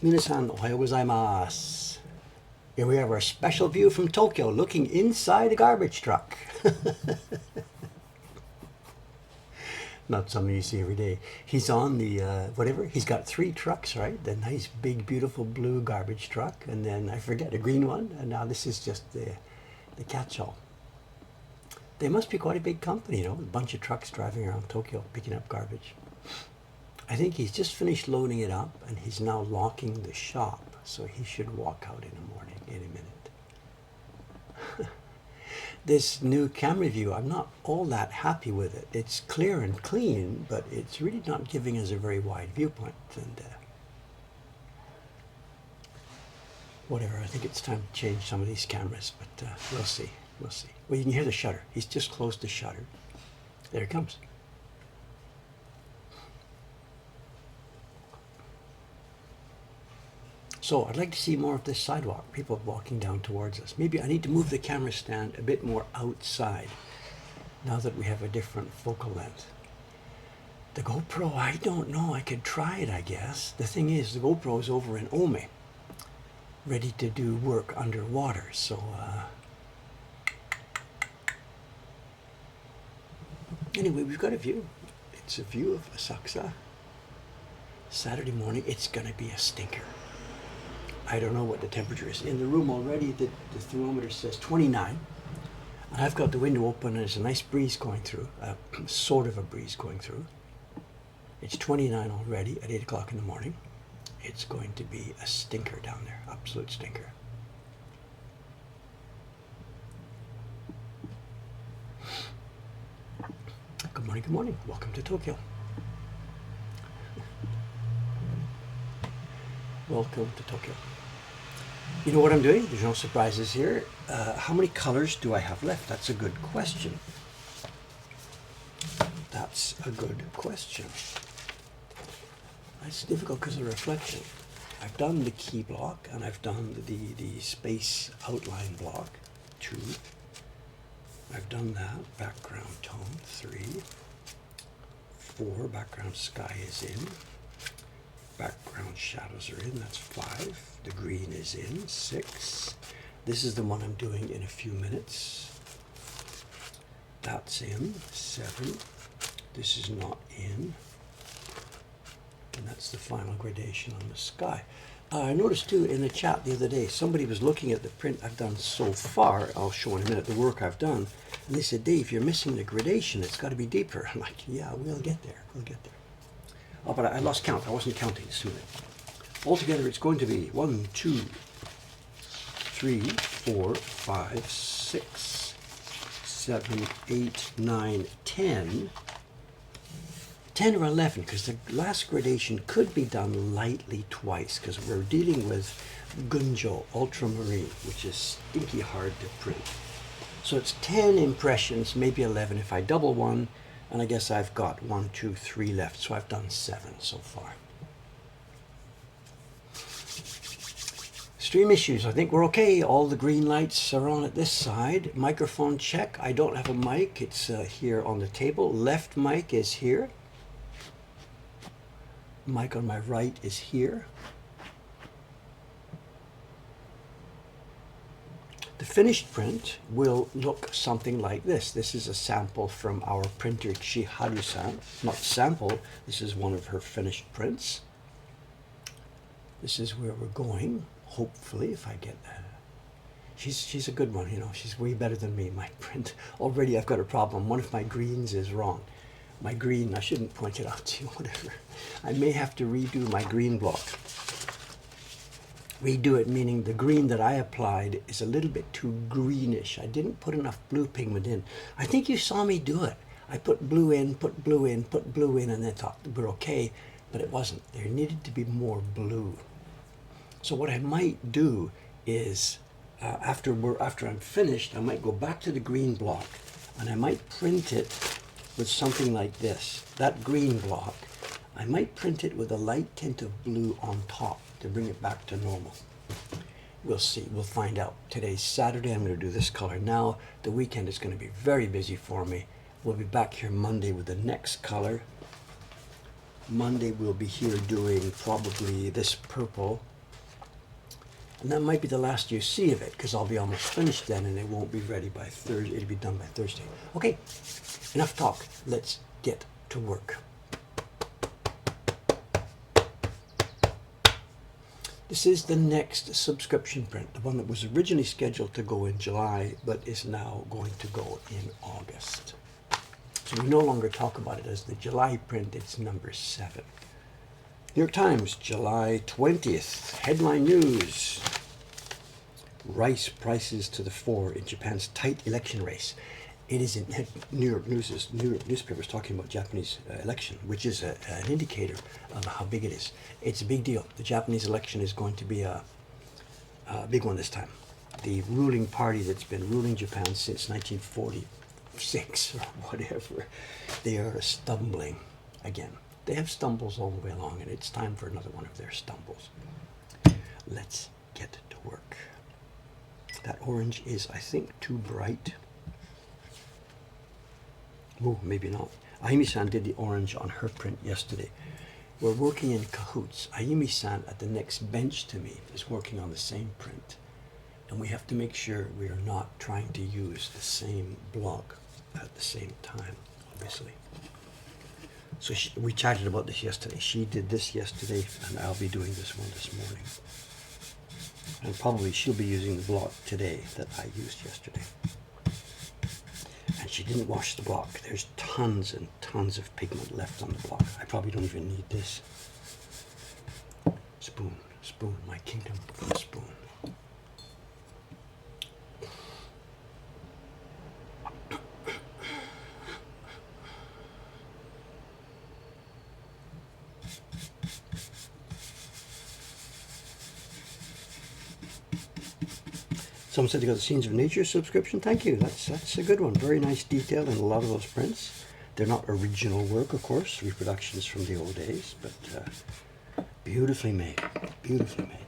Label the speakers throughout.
Speaker 1: Minasan, ohayou gozaimasu. Here we have our special view from Tokyo, looking inside a garbage truck. Not something you see every day. He's on the, whatever, he's got 3 trucks, right? The nice, big, beautiful blue garbage truck, and then, I forget, a green one, and now this is just the catch-all. They must be quite a big company, you know, a bunch of trucks driving around Tokyo, picking up garbage. I think he's just finished loading it up, and he's now locking the shop, so he should walk out in the morning any minute. This new camera view, I'm not all that happy with it. It's clear and clean, but it's really not giving us a very wide viewpoint. And whatever, I think it's time to change some of these cameras, but we'll see. We'll see. Well, you can hear the shutter. He's just closed the shutter. There it comes. So I'd like to see more of this sidewalk, people walking down towards us. Maybe I need to move the camera stand a bit more outside now that we have a different focal length. The GoPro, I don't know. I could try it, I guess. The thing is, the GoPro is over in Ome, ready to do work underwater. So anyway, we've got a view. It's a view of Asakusa. Saturday morning, it's going to be a stinker. I don't know what the temperature is. In the room already, the thermometer says 29. And I've got the window open and there's a nice breeze going through, sort of a breeze going through. It's 29 already at 8 o'clock in the morning. It's going to be a stinker down there, absolute stinker. Good morning, good morning. Welcome to Tokyo. Welcome to Tokyo. You know what I'm doing? There's no surprises here. How many colors do I have left? That's a good question. That's a good question. It's difficult because of the reflection. I've done the key block and I've done the space outline block, 2. I've done that. Background tone, 3. 4. Background sky is in. Background shadows are in, that's 5. The green is in, 6. This is the one I'm doing in a few minutes. That's in, 7. This is not in. And that's the final gradation on the sky. I noticed too in the chat the other day, somebody was looking at the print I've done so far. I'll show in a minute the work I've done. And they said, Dave, you're missing the gradation. It's got to be deeper. I'm like, yeah, we'll get there. We'll get there. Oh, but I lost count. I wasn't counting sooner. Altogether, it's going to be 1, 2, 3, 4, 5, 6, 7, 8, 9, 10. 10 or 11, because the last gradation could be done lightly twice, because we're dealing with Gunjo Ultramarine, which is stinky hard to print. So it's 10 impressions, maybe 11 if I double one. And I guess I've got 1, 2, 3 left, so I've done 7 so far. Stream issues, I think we're okay. All the green lights are on at this side. Microphone check, I don't have a mic, it's here on the table. Left mic is here. Mic on my right is here. The finished print will look something like this. This is a sample from our printer Chiharu-san. Not sample, this is one of her finished prints. This is where we're going, hopefully, if I get that. She's a good one, you know, she's way better than me. My print, already I've got a problem. One of my greens is wrong. My green, I shouldn't point it out to you, whatever. I may have to redo my green block. Redo it meaning the green that I applied is a little bit too greenish. I didn't put enough blue pigment in. I think you saw me do it. I put blue in, put blue in, put blue in, and then thought we're okay, but it wasn't. There needed to be more blue. So what I might do is, after I'm finished, I might go back to the green block, and I might print it with something like this. That green block, I might print it with a light tint of blue on top to bring it back to normal. We'll see, we'll find out. Today's Saturday, I'm going to do this color now. The weekend is going to be very busy for me. We'll be back here Monday with the next color. Monday we'll be here doing probably this purple And that might be the last you see of it, because I'll be almost finished then, and it won't be ready by Thursday. It'll be done by Thursday. Okay, enough talk. Let's get to work. This is the next subscription print, the one that was originally scheduled to go in July, but is now going to go in August. So we no longer talk about it as the July print, it's number 7. New York Times, July 20th, headline news. Rice prices to the fore in Japan's tight election race. It is in New York newspapers talking about Japanese election, which is an indicator of how big it is. It's a big deal. The Japanese election is going to be a big one this time. The ruling party that's been ruling Japan since 1946 or whatever, they are stumbling again. They have stumbles all the way along, and it's time for another one of their stumbles. Let's get to work. That orange is, I think, too bright. Oh, maybe not. Ayumi-san did the orange on her print yesterday. We're working in cahoots. Ayumi-san at the next bench to me is working on the same print. And we have to make sure we are not trying to use the same block at the same time, obviously. So we chatted about this yesterday. She did this yesterday, and I'll be doing this one this morning. And probably she'll be using the block today that I used yesterday. And she didn't wash the block. There's tons and tons of pigment left on the block. I probably don't even need this. Spoon, spoon, my kingdom from a spoon. Someone said they got the Scenes of Nature subscription. Thank you. That's a good one. Very nice detail in a lot of those prints. They're not original work, of course, reproductions from the old days, but beautifully made. Beautifully made.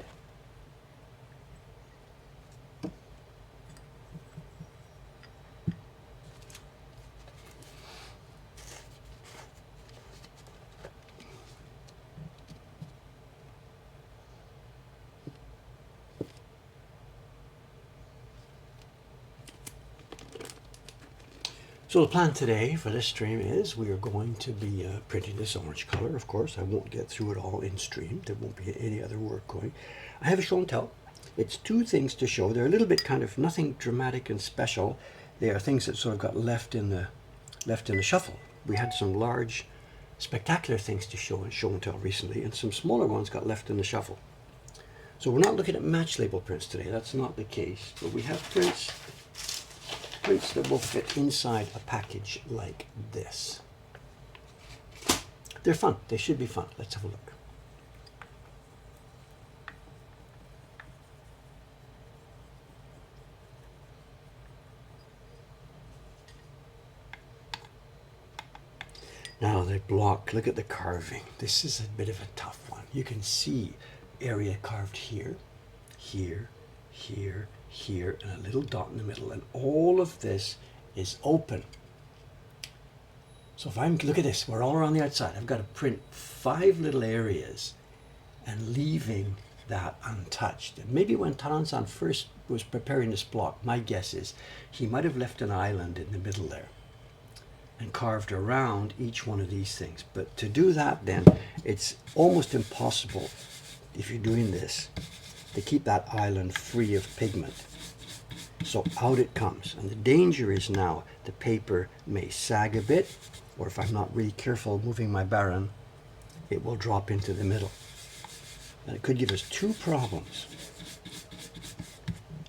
Speaker 1: So the plan today for this stream is we are going to be printing this orange color. Of course, I won't get through it all in stream. There won't be any other work going. I have a show and tell. It's 2 things to show. They're a little bit kind of nothing dramatic and special. They are things that sort of got left in the shuffle. We had some large, spectacular things to show and tell recently, and some smaller ones got left in the shuffle. So we're not looking at match label prints today. That's not the case. But we have prints that will fit inside a package like this. They're fun. They should be fun. Let's have a look. Now the block, look at the carving. This is a bit of a tough one. You can see area carved here, here, here, here, and a little dot in the middle, and all of this is open. So if I'm, look at this, we're all around the outside. I've got to print 5 little areas and leaving that untouched. And maybe when Taran-san first was preparing this block, my guess is he might have left an island in the middle there and carved around each one of these things. But to do that then, it's almost impossible if you're doing this to keep that island free of pigment. So out it comes, and the danger is now the paper may sag a bit, or if I'm not really careful moving my baron, it will drop into the middle. And it could give us 2 problems.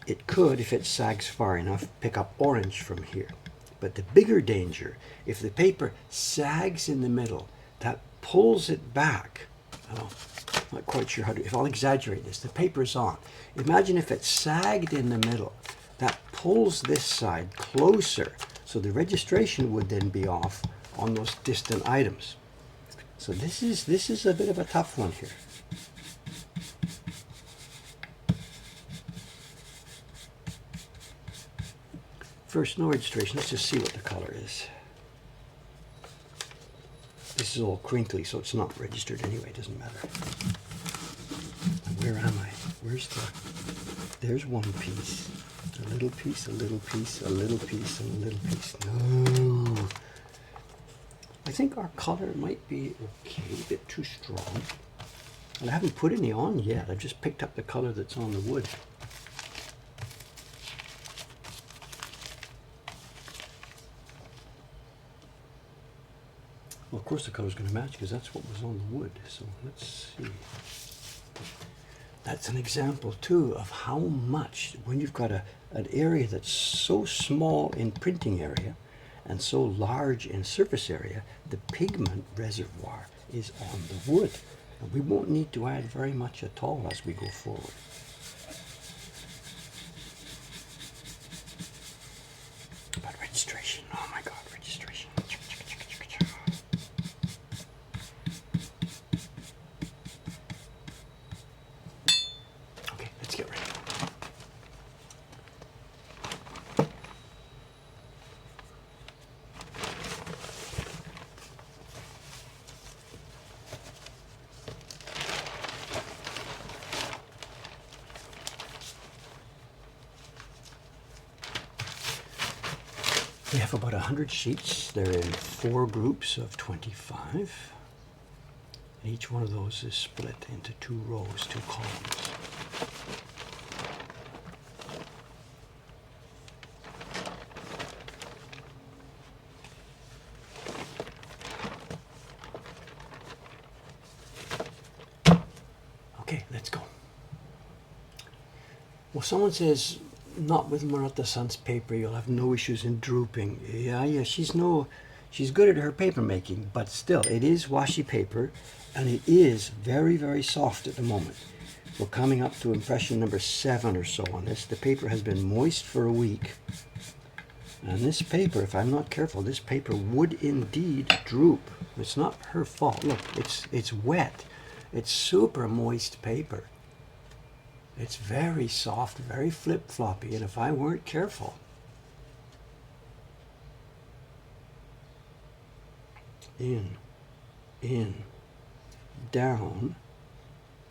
Speaker 1: It could, if it sags far enough, pick up orange from here. But the bigger danger, if the paper sags in the middle, that pulls it back. I'm not quite sure how to, if I'll exaggerate this, the paper's on. Imagine if it sagged in the middle, that pulls this side closer, so the registration would then be off on those distant items. So this is a bit of a tough one here. First, no registration. Let's just see what the color is. This is all crinkly, so it's not registered anyway. It doesn't matter. And where am I? Where's there's one piece. A little piece, a little piece, a little piece, and a little piece. No. I think our color might be okay, a bit too strong. And I haven't put any on yet. I've just picked up the color that's on the wood. Well, of course the color's going to match because that's what was on the wood. So let's see. That's an example too of how much, when you've got an area that's so small in printing area and so large in surface area, the pigment reservoir is on the wood. And we won't need to add very much at all as we go forward. But registration, oh my God, registration. Okay, let's get ready. We have about 100 sheets. They're in 4 groups of 25. And each one of those is split into 2 rows, 2 columns. Okay, let's go. Well, someone says, not with Marata Sans paper, you'll have no issues in drooping. Yeah, she's good at her paper making, but still, it is washi paper, and it is very, very soft at the moment. We're coming up to impression number 7 or so on this. The paper has been moist for a week, and this paper, if I'm not careful, this paper would indeed droop. It's not her fault. Look, it's wet. It's super moist paper. It's very soft, very flip-floppy, and if I weren't careful, in, down,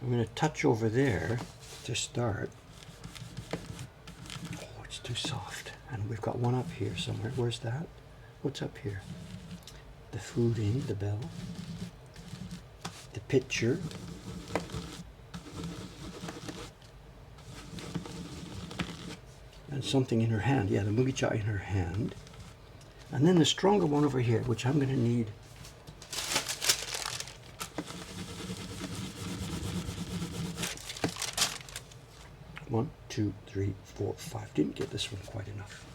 Speaker 1: I'm going to touch over there to start. Oh, it's too soft. And we've got one up here somewhere. Where's that? What's up here? The food in, the bell, the picture, and something in her hand. Yeah, the mugicha in her hand. And then the stronger one over here, which I'm going to need. One, two, three, four, five. Didn't get this one quite enough.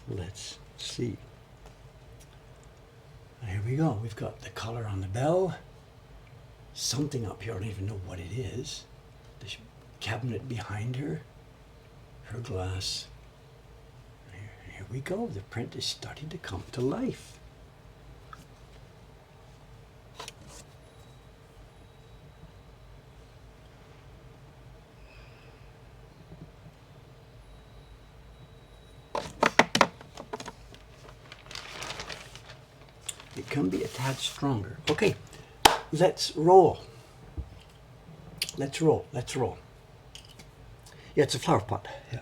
Speaker 1: Let's see. Here we go. We've got the color on the bell. Something up here, I don't even know what it is. The cabinet behind her. Her glass. Here we go. The print is starting to come to life. It can be a tad stronger. Okay, let's roll. Let's roll. Let's roll. Yeah, it's a flower pot. Yeah.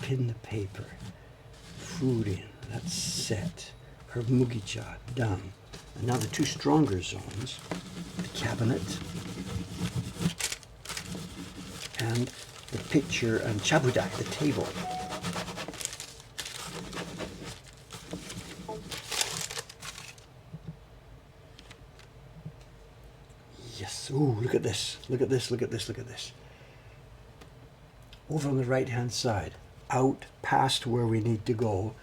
Speaker 1: Pin the paper, food in, that's set, her mugicha, done. And now the 2 stronger zones, the cabinet and the picture and chabudai, the table. Yes, ooh, look at this, look at this, look at this, look at this. over on the right hand side, out past where we need to go.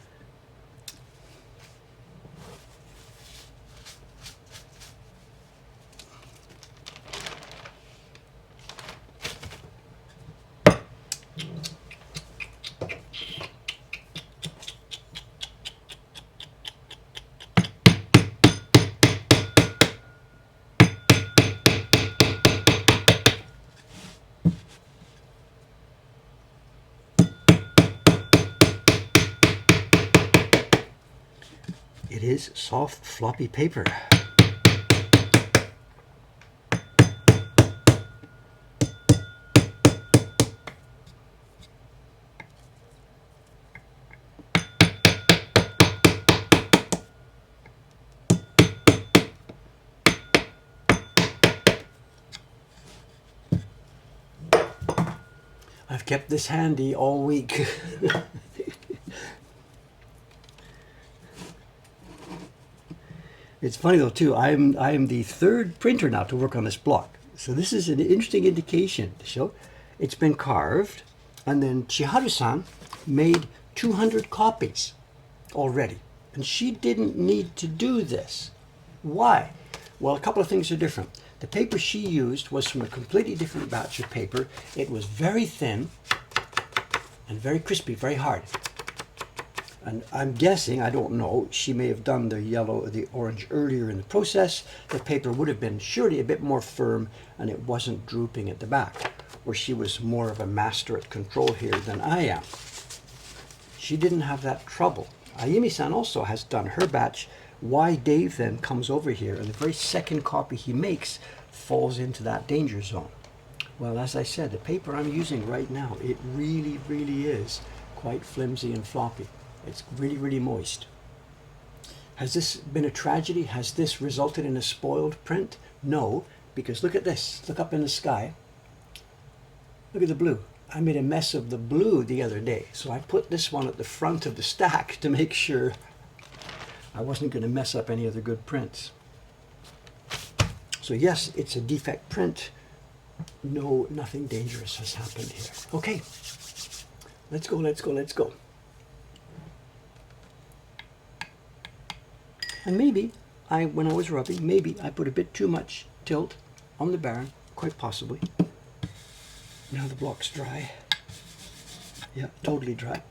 Speaker 1: It is soft, floppy paper. I've kept this handy all week. It's funny though too, I'm the third printer now to work on this block. So this is an interesting indication to show it's been carved, and then Chiharu-san made 200 copies already. And she didn't need to do this. Why? Well, a couple of things are different. The paper she used was from a completely different batch of paper. It was very thin and very crispy, very hard. And I'm guessing, I don't know, she may have done the yellow or the orange earlier in the process. The paper would have been surely a bit more firm and it wasn't drooping at the back, where she was more of a master at control here than I am. She didn't have that trouble. Ayumi-san also has done her batch. Why Dave then comes over here and the very second copy he makes falls into that danger zone? Well, as I said, the paper I'm using right now, it really, really is quite flimsy and floppy. It's really, really moist. Has this been a tragedy? Has this resulted in a spoiled print? No, because look at this. Look up in the sky. Look at the blue. I made a mess of the blue the other day, so I put this one at the front of the stack to make sure I wasn't going to mess up any other good prints. So yes, it's a defect print. No, nothing dangerous has happened here. Okay, let's go, let's go, let's go. And maybe, when I was rubbing, maybe I put a bit too much tilt on the Baron, quite possibly. Now the block's dry. Yeah, totally dry.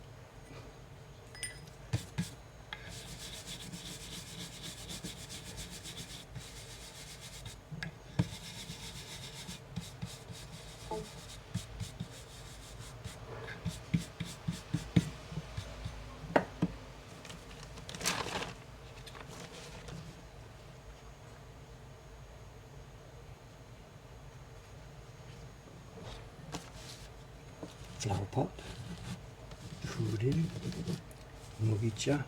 Speaker 1: Flower pot, food in, mugicha,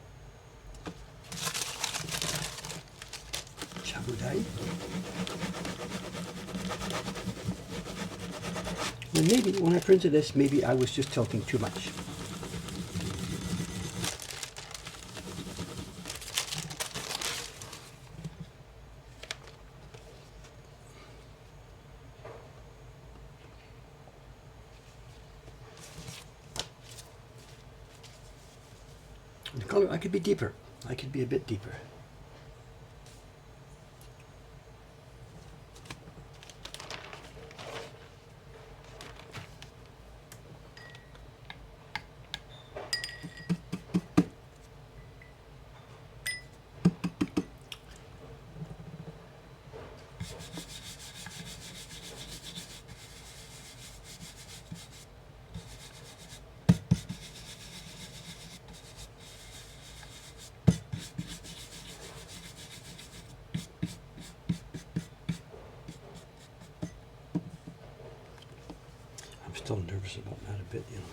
Speaker 1: chabudai. And maybe when I printed this, maybe I was just tilting too much. The color, I could be deeper. I could be a bit deeper. Still nervous about that a bit, you know.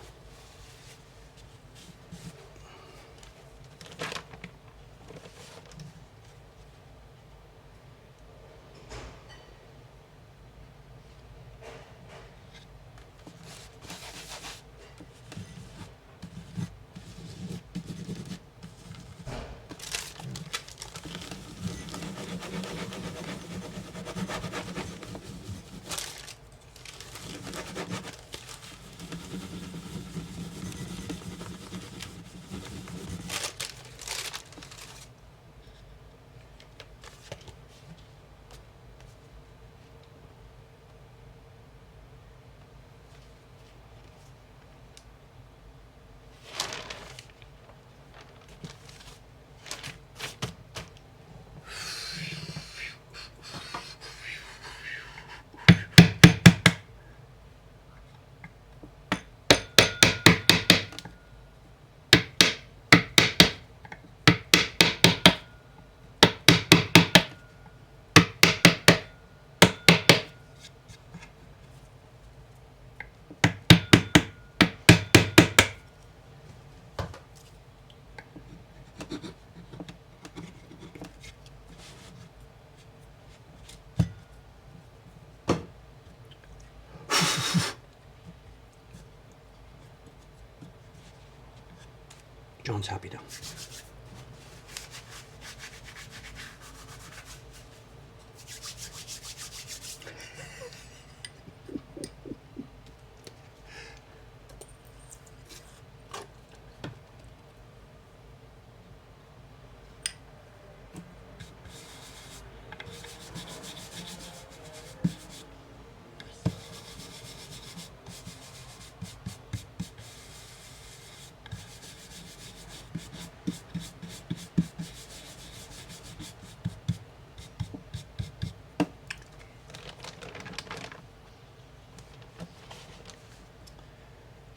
Speaker 1: John's happy now.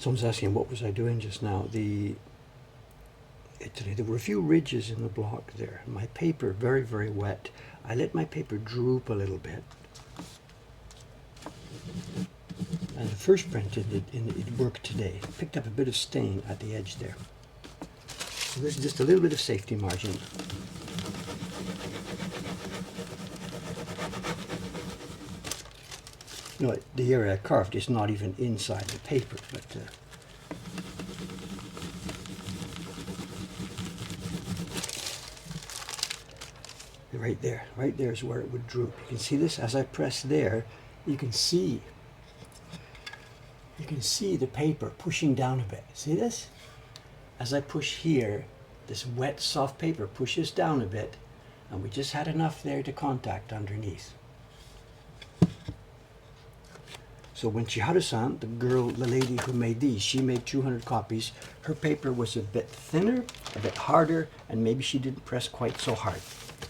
Speaker 1: Someone's asking what was I doing just now. There were a few ridges in the block there. My paper, very, very wet. I let my paper droop a little bit. And the first print, it worked today. Picked up a bit of stain at the edge there. So this is just a little bit of safety margin. No, the area I carved is not even inside the paper, but right there is where it would droop. You can see this as I press there. You can see the paper pushing down a bit. See this? As I push here, this wet, soft paper pushes down a bit, and we just had enough there to contact underneath. So when Chiharu-san, the lady who made these, she made 200 copies. Her paper was a bit thinner, a bit harder, and maybe she didn't press quite so hard.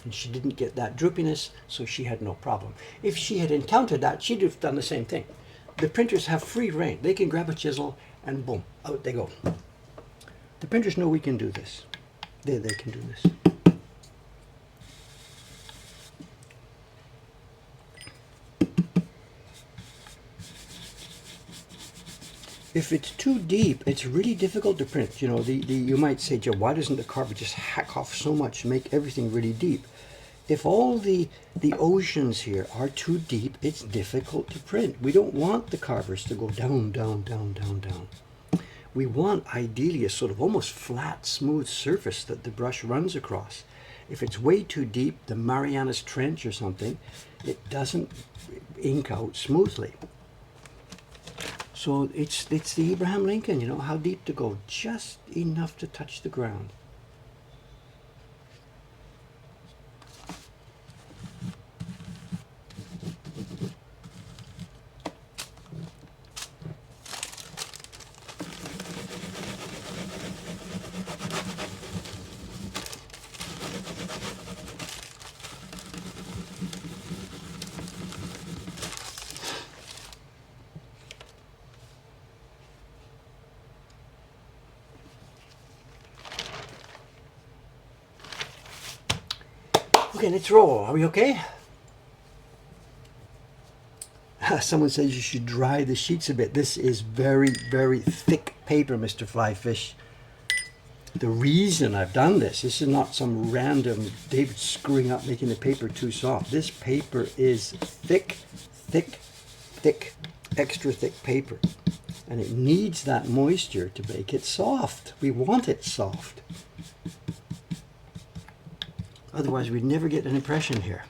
Speaker 1: And she didn't get that droopiness, so she had no problem. If she had encountered that, she'd have done the same thing. The printers have free reign. They can grab a chisel and boom, out they go. The printers know we can do this. They can do this. If it's too deep, it's really difficult to print. You know, you might say, Joe, why doesn't the carver just hack off so much, make everything really deep? If all the oceans here are too deep, it's difficult to print. We don't want the carvers to go down, down, down, down, down. We want ideally a sort of almost flat, smooth surface that the brush runs across. If it's way too deep, the Marianas Trench or something, it doesn't ink out smoothly. So it's the Abraham Lincoln, you know, how deep to go, just enough to touch the ground. Okay, let's roll. Are we okay? Someone says you should dry the sheets a bit. This is very, very thick paper, Mr. Flyfish. The reason I've done this is not some random David screwing up making the paper too soft. This paper is thick, thick, thick, extra thick paper. And it needs that moisture to make it soft. We want it soft. Otherwise, we'd never get an impression here.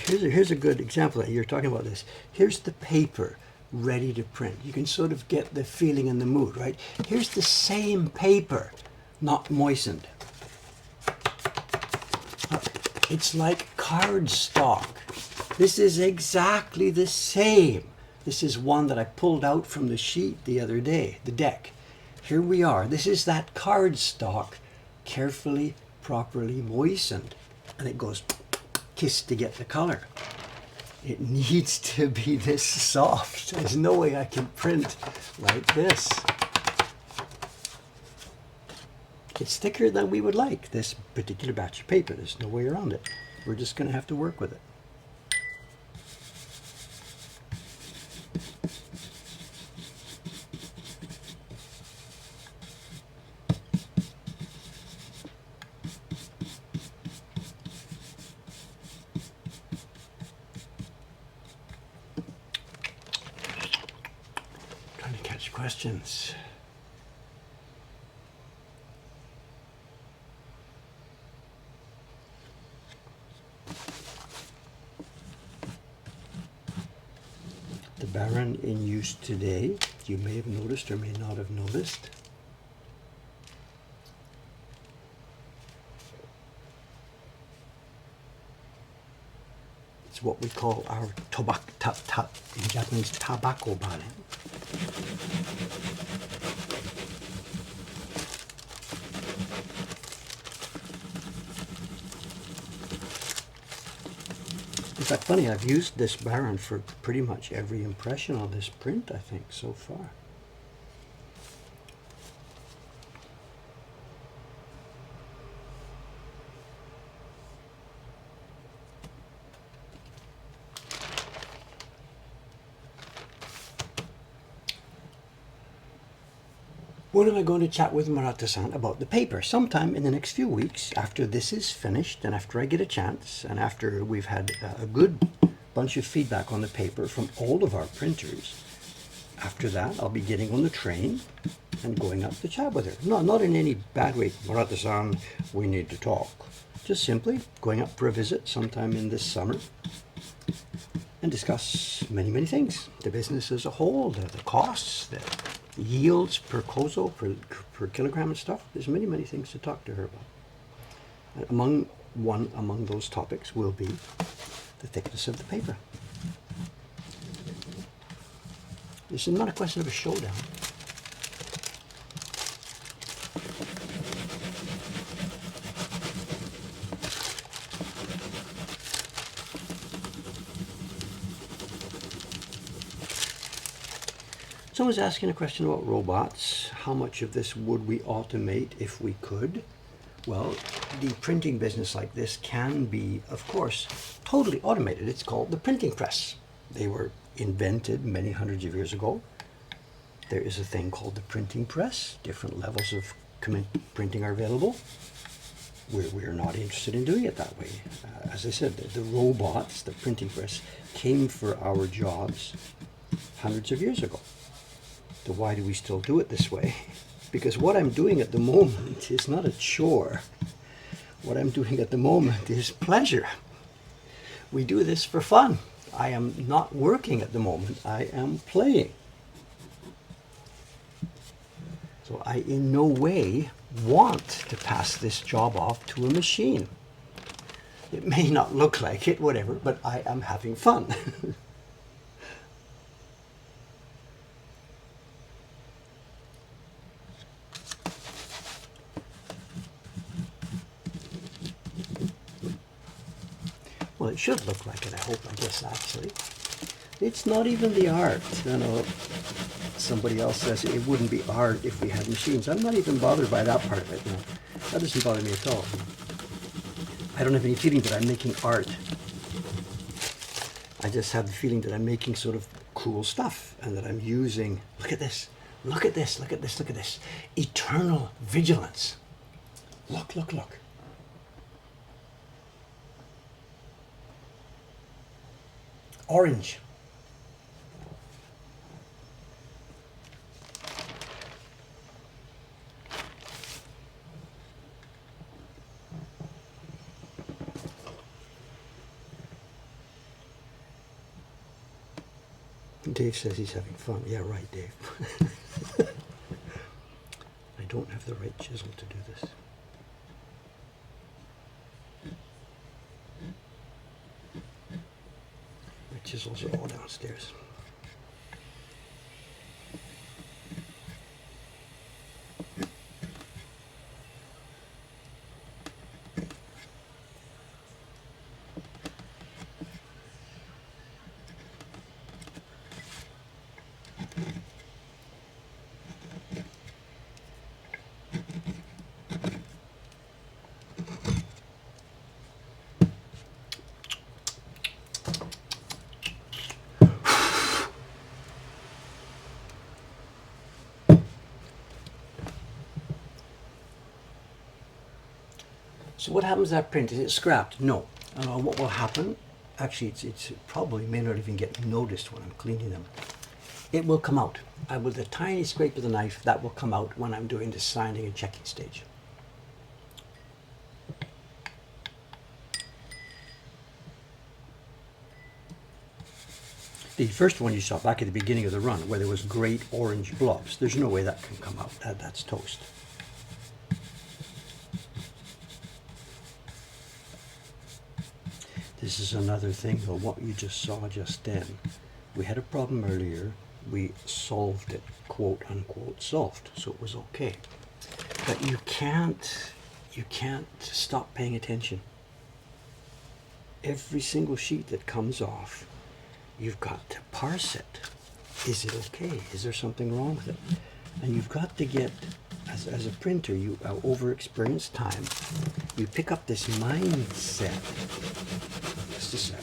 Speaker 1: Here's a good example that you're talking about this. Here's the paper ready to print. You can sort of get the feeling and the mood, right? Here's the same paper, not moistened. It's like cardstock. This is exactly the same. This is one that I pulled out from the sheet the other day, the deck. Here we are. This is that cardstock, carefully, properly moistened. And it goes kiss to get the color. It needs to be this soft. There's no way I can print like this. It's thicker than we would like, this particular batch of paper. There's no way around it. We're just going to have to work with it. Trying to catch questions. The Baron in use today, you may have noticed or may not have noticed. It's what we call our in Japanese, tabako baran. In fact, funny, I've used this Baron for pretty much every impression on this print, I think, so far. When am I going to chat with Marata-san about the paper? Sometime in the next few weeks, after this is finished and after I get a chance and after we've had a good bunch of feedback on the paper from all of our printers. After that, I'll be getting on the train and going up to chat with her. Not in any bad way. Marata-san, we need to talk. Just simply going up for a visit sometime in this summer and discuss many, many things. The business as a whole, the costs, the yields per kozo, per kilogram and stuff. There's many, many things to talk to her about. And among those topics will be the thickness of the paper. This is not a question of a showdown. Someone's asking a question about robots. How much of this would we automate if we could? Well, the printing business like this can be, of course, totally automated. It's called the printing press. They were invented many hundreds of years ago. There is a thing called the printing press. Different levels of printing are available. We're not interested in doing it that way. As I said, the robots, the printing press, came for our jobs hundreds of years ago. So why do we still do it this way? Because what I'm doing at the moment is not a chore. What I'm doing at the moment is pleasure. We do this for fun. I am not working at the moment. I am playing. So I in no way want to pass this job off to a machine. It may not look like it, whatever, but I am having fun. Well, it should look like it, I hope, I guess, actually. It's not even the art. You know, somebody else says it wouldn't be art if we had machines. I'm not even bothered by that part of it. No. That doesn't bother me at all. I don't have any feeling that I'm making art. I just have the feeling that I'm making sort of cool stuff and that I'm using, look at this, look at this, look at this, look at this. Eternal vigilance. Look, look, look. Orange. Dave says he's having fun. Yeah, right, Dave. I don't have the right chisel to do this. My chisels are all downstairs. So what happens to that print? Is it scrapped? No. What will happen? Actually, it's probably may not even get noticed when I'm cleaning them. It will come out. With a tiny scrape of the knife, that will come out when I'm doing the signing and checking stage. The first one you saw back at the beginning of the run, where there was great orange blobs, there's no way that can come out. That's toast. This is another thing, though, what you just saw just then. We had a problem earlier. We solved it, quote unquote, solved, so it was okay. But you can't stop paying attention. Every single sheet that comes off, you've got to parse it. Is it okay? Is there something wrong with it? And you've got to get, as a printer, you over experienced time, you pick up this mindset. Just a sec.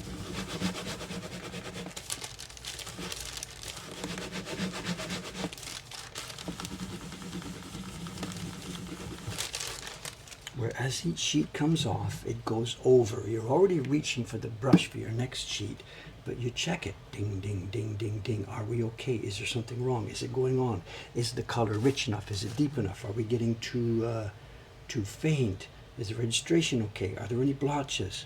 Speaker 1: Where as each sheet comes off, it goes over. You're already reaching for the brush for your next sheet, but you check it. Ding, ding, ding, ding, ding. Are we okay? Is there something wrong? Is it going on? Is the color rich enough? Is it deep enough? Are we getting too faint? Is the registration okay? Are there any blotches?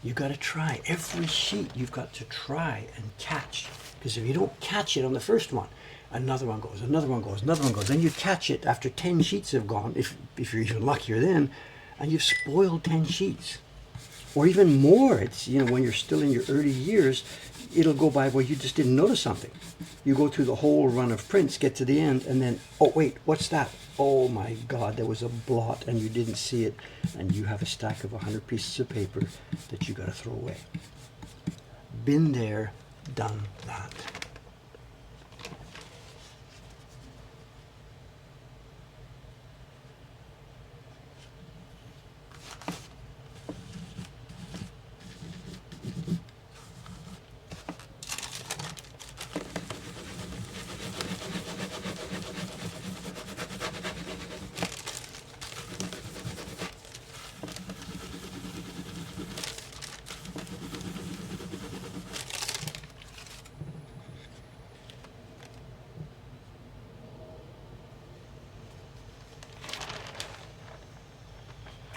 Speaker 1: You got to try. Every sheet you've got to try and catch. Because if you don't catch it on the first one, another one goes, another one goes, another one goes. Then you catch it after 10 sheets have gone, if you're even luckier then, and you've spoiled 10 sheets. Or even more. It's, when you're still in your early years, it'll go by where you just didn't notice something. You go through the whole run of prints, get to the end, and then, oh wait, what's that? Oh my God, there was a blot and you didn't see it, and you have a stack of 100 pieces of paper that you got to throw away. Been there, done that.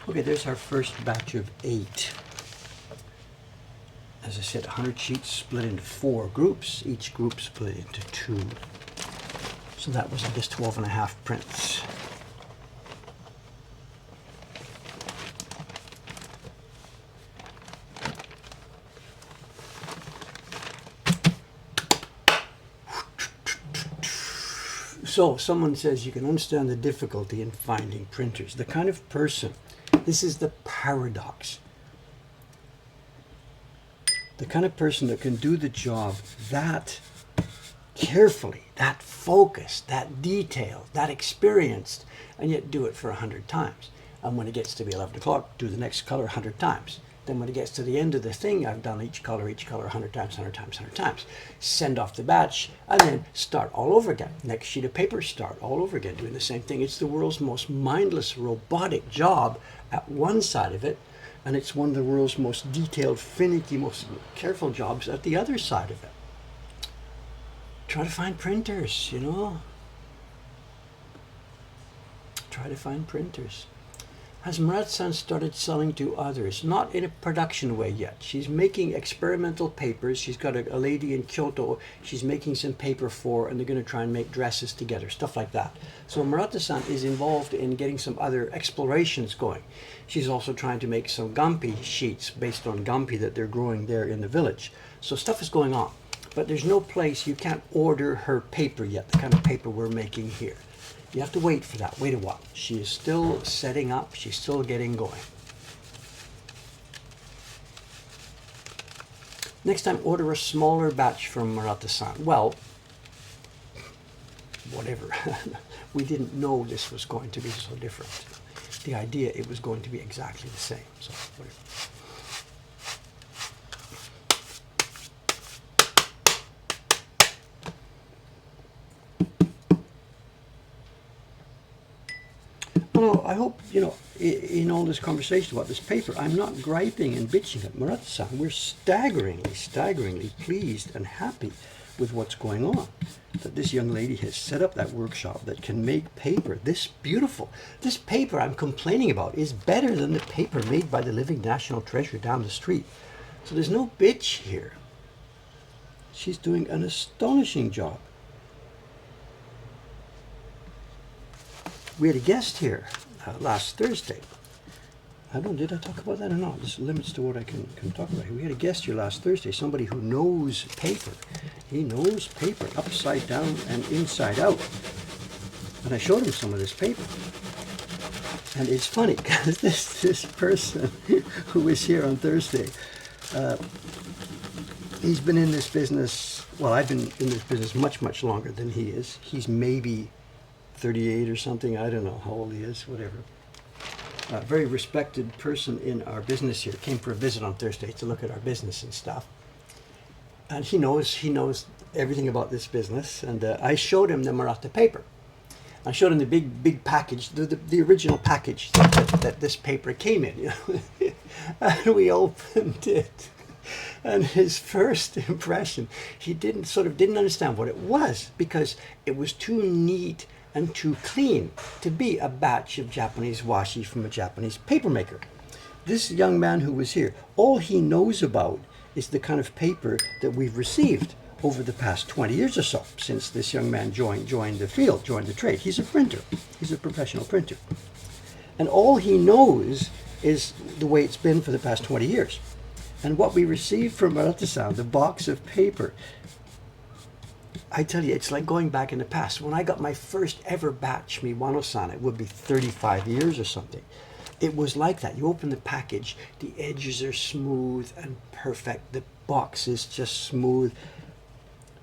Speaker 1: Okay, there's our first batch of 8. As I said, 100 sheets split into 4 groups, each group split into 2. So that was, I guess, 12 and a half prints. So someone says you can understand the difficulty in finding printers. The kind of person, this is the paradox. The kind of person that can do the job that carefully, that focused, that detailed, that experienced, and yet do it for 100 times. And when it gets to be 11 o'clock, do the next color 100 times. Then when it gets to the end of the thing, I've done each color 100 times, 100 times, 100 times. Send off the batch, and then start all over again. Next sheet of paper, start all over again, doing the same thing. It's the world's most mindless, robotic job at one side of it, and it's one of the world's most detailed, finicky, most careful jobs at the other side of it. Try to find printers, Try to find printers. Has Marata started selling to others? Not in a production way yet. She's making experimental papers. She's got a lady in Kyoto she's making some paper for, and they're going to try and make dresses together, stuff like that. So Marata-san is involved in getting some other explorations going. She's also trying to make some gampi sheets based on gampi that they're growing there in the village. So stuff is going on. But there's no place, you can't order her paper yet, the kind of paper we're making here. You have to wait for that. Wait a while. She is still setting up. She's still getting going. Next time, order a smaller batch from Marata-san. Well, whatever. We didn't know this was going to be so different. The idea, it was going to be exactly the same. So, whatever. I hope, in all this conversation about this paper, I'm not griping and bitching at Marata-san. We're staggeringly pleased and happy with what's going on. That this young lady has set up that workshop that can make paper this beautiful. This paper I'm complaining about is better than the paper made by the living national treasure down the street. So there's no bitch here. She's doing an astonishing job. We had a guest here last Thursday. Did I talk about that or not? There's limits to what I can talk about. We had a guest here last Thursday, somebody who knows paper. He knows paper upside down and inside out. And I showed him some of this paper. And it's funny because this person who was here on Thursday, he's been in this business, well, I've been in this business much longer than he is. He's maybe 38 or something. I don't know how old he is, whatever. A very respected person in our business here came for a visit on Thursday to look at our business and stuff. And he knows everything about this business. And I showed him the Marata paper. I showed him the big package, the original package that this paper came in. You know? And we opened it. And his first impression, he didn't understand what it was, because it was too neat and too clean to be a batch of Japanese washi from a Japanese paper maker. This young man who was here, all he knows about is the kind of paper that we've received over the past 20 years or so, since this young man joined the field, joined the trade. He's a printer. He's a professional printer. And all he knows is the way it's been for the past 20 years. And what we received from Marata-san, the box of paper, I tell you, it's like going back in the past. When I got my first ever batch Miwano-san, it would be 35 years or something. It was like that. You open the package, the edges are smooth and perfect. The box is just smooth.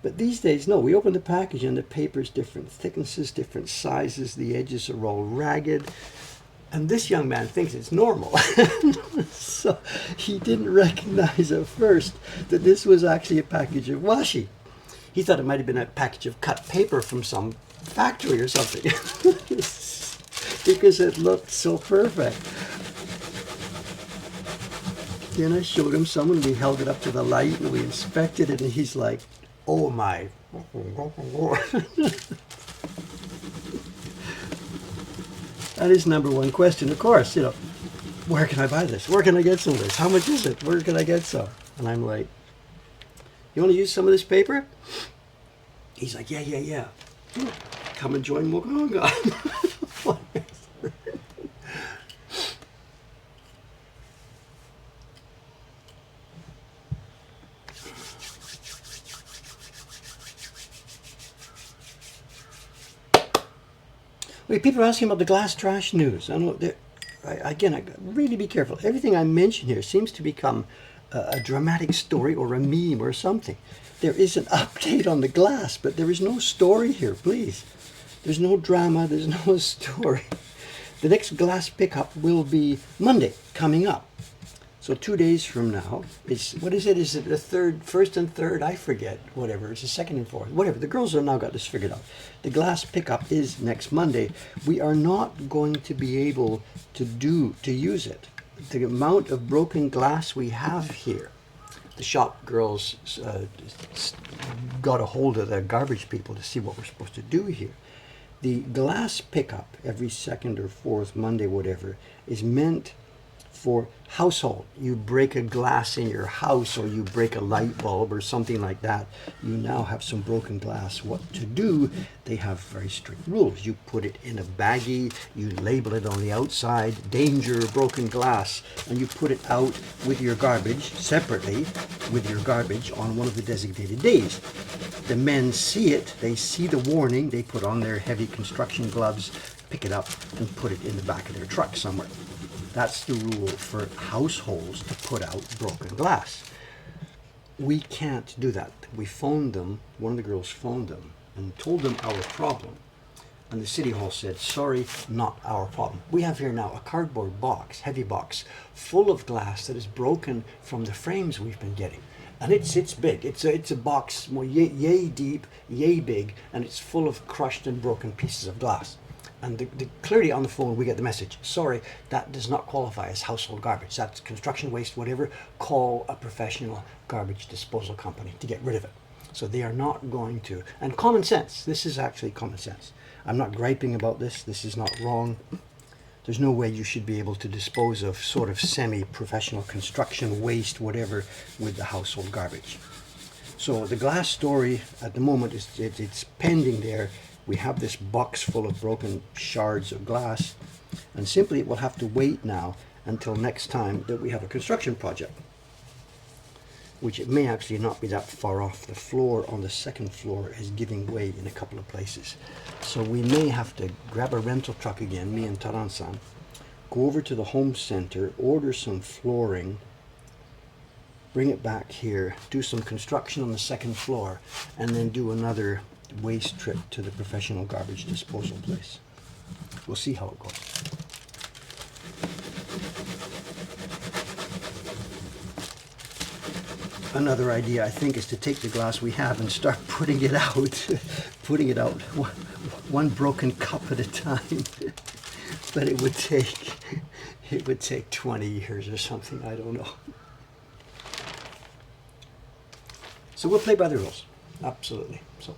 Speaker 1: But these days, no, we open the package and the paper's different thicknesses, different sizes. The edges are all ragged. And this young man thinks it's normal. So he didn't recognize at first that this was actually a package of washi. He thought it might have been a package of cut paper from some factory or something. Because it looked so perfect. Then I showed him some and we held it up to the light and we inspected it and he's like, oh my. That is number one question, of course, you know, where can I buy this? Where can I get some of this? How much is it? Where can I get some? And I'm like, you want to use some of this paper? He's like, yeah. Come and join Mokuhankan. Wait, people are asking about the glass trash news. I know, I got really be careful. Everything I mention here seems to become a dramatic story or a meme or something. There is an update on the glass, but there is no story here, please. There's no drama, there's no story. The next glass pickup will be Monday, coming up. So 2 days from now, what is it? Is it the first and third? I forget, whatever. It's the second and fourth, whatever. The girls have now got this figured out. The glass pickup is next Monday. We are not going to be able to use it. The amount of broken glass we have here, the shop girls got a hold of the garbage people to see what we're supposed to do here. The glass pickup every second or fourth Monday, whatever, is meant for household. You break a glass in your house or you break a light bulb or something like that. You now have some broken glass. What to do? They have very strict rules. You put it in a baggie, you label it on the outside, danger, broken glass, and you put it out with your garbage, separately with your garbage on one of the designated days. The men see it, they see the warning, they put on their heavy construction gloves, pick it up and put it in the back of their truck somewhere. That's the rule for households to put out broken glass. We can't do that. We phoned them, one of the girls phoned them and told them our problem. And the city hall said, sorry, not our problem. We have here now a cardboard box, heavy box, full of glass that is broken from the frames we've been getting. And it's big. It's a box yay deep, yay big, and it's full of crushed and broken pieces of glass. And clearly on the phone we get the message, sorry, that does not qualify as household garbage. That's construction waste, whatever. Call a professional garbage disposal company to get rid of it. So they are not going to. And common sense, this is actually common sense. I'm not griping about this. This is not wrong. There's no way you should be able to dispose of sort of semi-professional construction waste, whatever, with the household garbage. So the glass story at the moment is it's pending there. We have this box full of broken shards of glass, and simply it will have to wait now until next time that we have a construction project, which it may actually not be that far off. The floor on the second floor is giving way in a couple of places. So we may have to grab a rental truck again, me and Taran-san, go over to the home center, order some flooring, bring it back here, do some construction on the second floor, and then do another waste trip to the professional garbage disposal place. We'll see how it goes. Another idea, I think, is to take the glass we have and start putting it out, putting it out one broken cup at a time. But it would take 20 years or something, I don't know. So we'll play by the rules, absolutely. So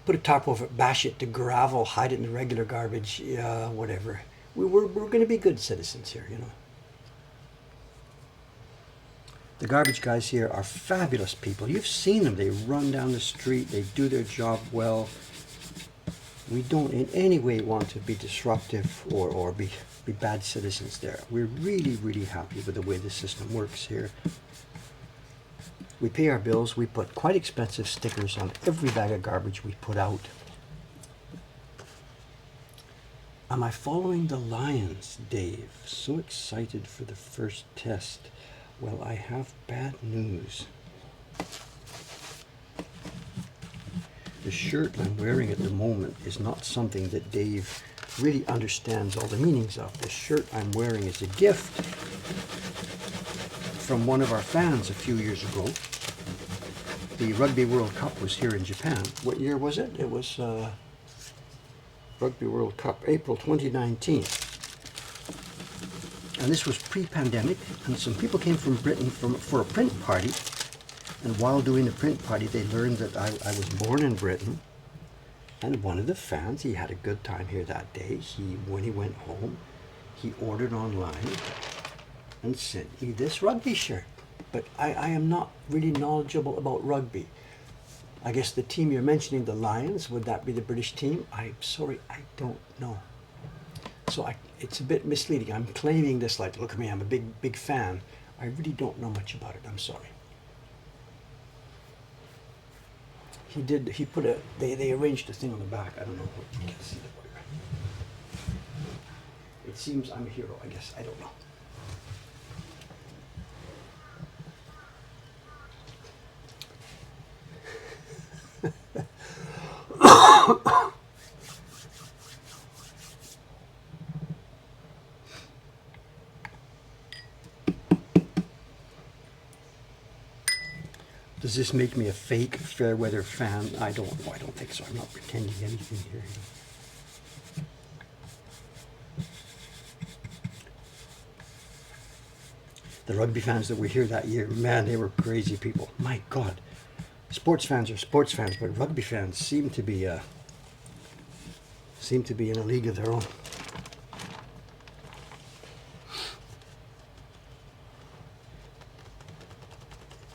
Speaker 1: put a tarp over it, bash it to gravel, hide it in the regular garbage, yeah, whatever. We're going to be good citizens here, you know. The garbage guys here are fabulous people. You've seen them. They run down the street. They do their job well. We don't in any way want to be disruptive or be bad citizens there. We're really, really happy with the way the system works here. We pay our bills. We put quite expensive stickers on every bag of garbage we put out. Am I following the Lions, Dave? So excited for the first test. Well, I have bad news. The shirt I'm wearing at the moment is not something that Dave really understands all the meanings of. The shirt I'm wearing is a gift from one of our fans a few years ago. The Rugby World Cup was here in Japan. What year was it? It was Rugby World Cup, April 2019. And this was pre-pandemic, and some people came from Britain for a print party. And while doing the print party, they learned that I was born in Britain. And one of the fans, he had a good time here that day. When he went home, he ordered online and sent me this rugby shirt. But I am not really knowledgeable about rugby. I guess the team you're mentioning, the Lions, would that be the British team? I'm sorry, I don't know. So it's a bit misleading. I'm claiming this like, look at me, I'm a big fan. I really don't know much about it, I'm sorry. They arranged a thing on the back. I don't know if you can see the wire. It seems I'm a hero, I guess, I don't know. Does this make me a fake Fairweather fan? I don't know. I don't think so. I'm not pretending anything here. The rugby fans that were here that year, man, they were crazy people. My God. Sports fans are sports fans, but rugby fans seem to be in a league of their own.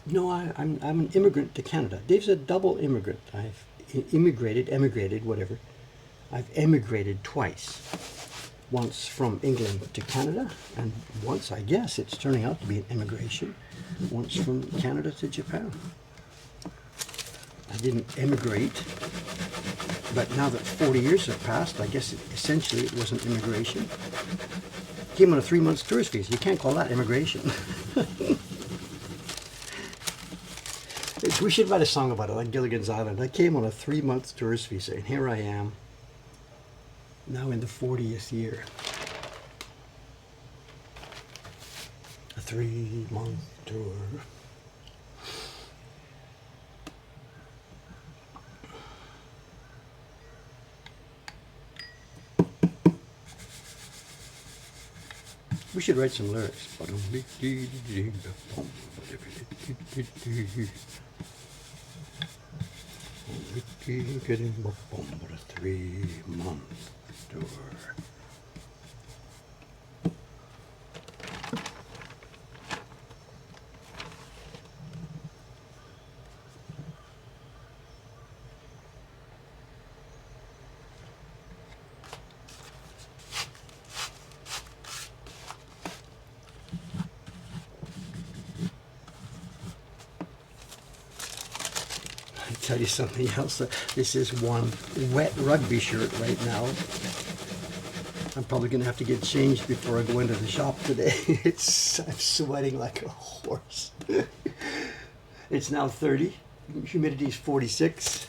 Speaker 1: No, I'm an immigrant to Canada. Dave's a double immigrant. I've emigrated, whatever. I've emigrated twice. Once from England to Canada, and once, I guess, it's turning out to be an immigration, once from Canada to Japan. I didn't emigrate, but now that 40 years have passed, I guess essentially it was an immigration. Came on a 3-month tourist visa. You can't call that immigration. We should write a song about it, like Gilligan's Island. I came on a 3-month tourist visa, and here I am, now in the 40th year. A 3-month tour. We should write some lyrics. What a 3-month tour. Tell you something else. This is one wet rugby shirt right now. I'm probably going to have to get changed before I go into the shop today. I'm sweating like a horse. It's now 30. Humidity is 46.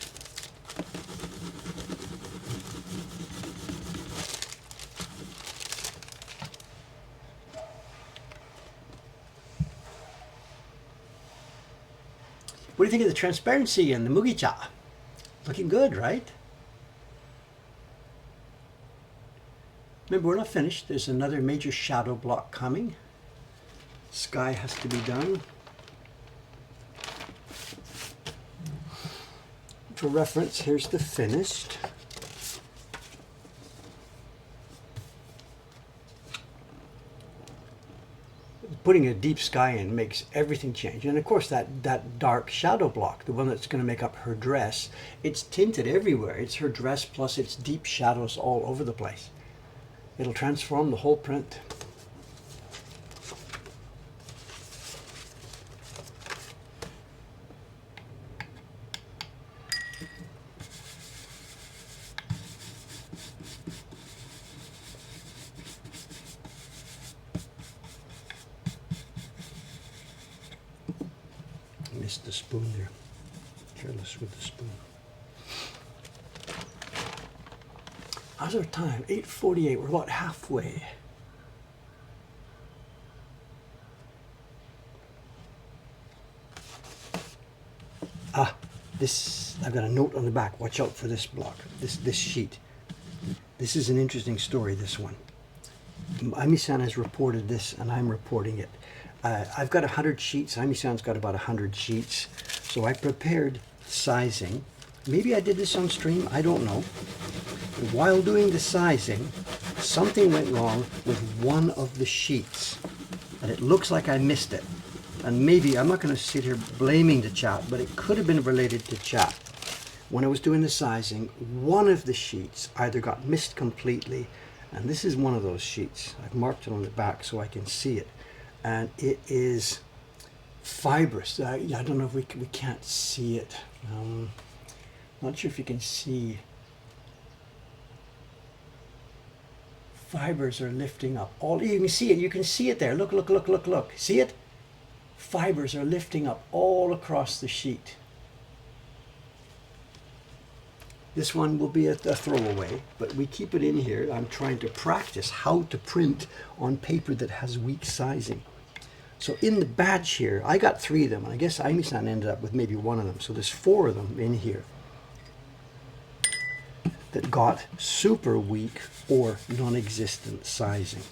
Speaker 1: What do you think of the transparency and the mugicha? Looking good, right? Remember, we're not finished. There's another major shadow block coming. Sky has to be done. For reference, here's the finished. Putting a deep sky in makes everything change. And of course that dark shadow block, the one that's going to make up her dress, it's tinted everywhere. It's her dress plus it's deep shadows all over the place. It'll transform the whole print. Missed the spoon there. Careless with the spoon. How's our time? 8:48. We're about halfway. This, I've got a note on the back. Watch out for this block, this sheet. This is an interesting story, this one. Ami-san has reported this and I'm reporting it. I've got 100 sheets. Ami-san's got about 100 sheets. So I prepared sizing. Maybe I did this on stream, I don't know. While doing the sizing, something went wrong with one of the sheets. And it looks like I missed it. And maybe, I'm not going to sit here blaming the chat, but it could have been related to chat. When I was doing the sizing, one of the sheets either got missed completely, and this is one of those sheets. I've marked it on the back so I can see it. And it is fibrous. I don't know if we can't see it. Not sure if you can see. Fibers are lifting up. You can see it. You can see it there. Look, look, look, look, look. See it? Fibers are lifting up all across the sheet. This one will be a throwaway, but we keep it in here. I'm trying to practice how to print on paper that has weak sizing. So in the batch here, I got 3 of them, and I guess Ami-san ended up with maybe 1 of them. So there's 4 of them in here that got super weak or non-existent sizing.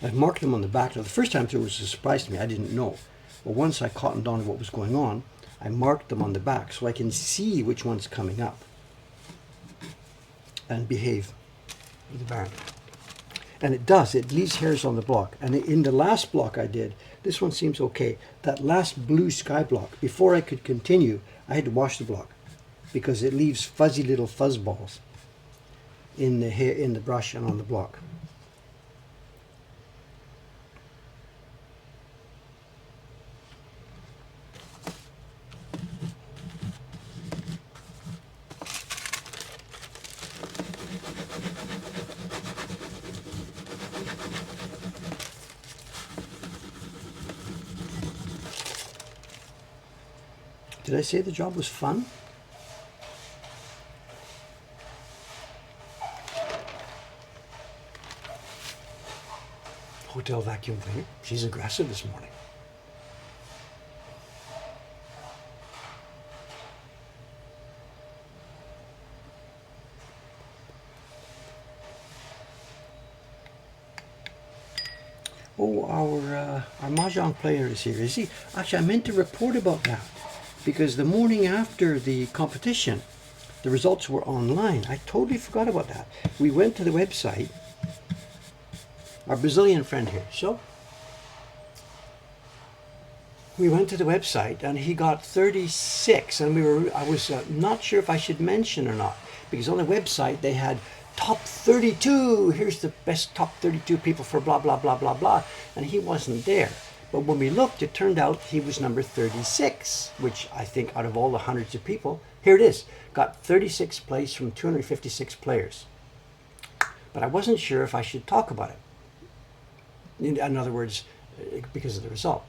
Speaker 1: I've marked them on the back. Now, the first time through it was a surprise to me. I didn't know. But once I cottoned on to what was going on, I marked them on the back so I can see which one's coming up and behave with the band. And it does. It leaves hairs on the block. And in the last block I did, this one seems okay. That last blue sky block, before I could continue, I had to wash the block because it leaves fuzzy little fuzz balls in the hair, in the brush and on the block. Did I say the job was fun? Hotel vacuum cleaner. She's aggressive this morning. Oh, our mahjong player is here. Is he? Actually, I meant to report about that because the morning after the competition, the results were online. I totally forgot about that. We went to the website. Our Brazilian friend here. So we went to the website and he got 36, and I was not sure if I should mention or not, because on the website they had top 32, here's the best top 32 people for blah blah blah blah blah, and he wasn't there. But when we looked, it turned out he was number 36, which I think out of all the hundreds of people, here it is, got 36th place from 256 players. But I wasn't sure if I should talk about it. In other words, because of the result.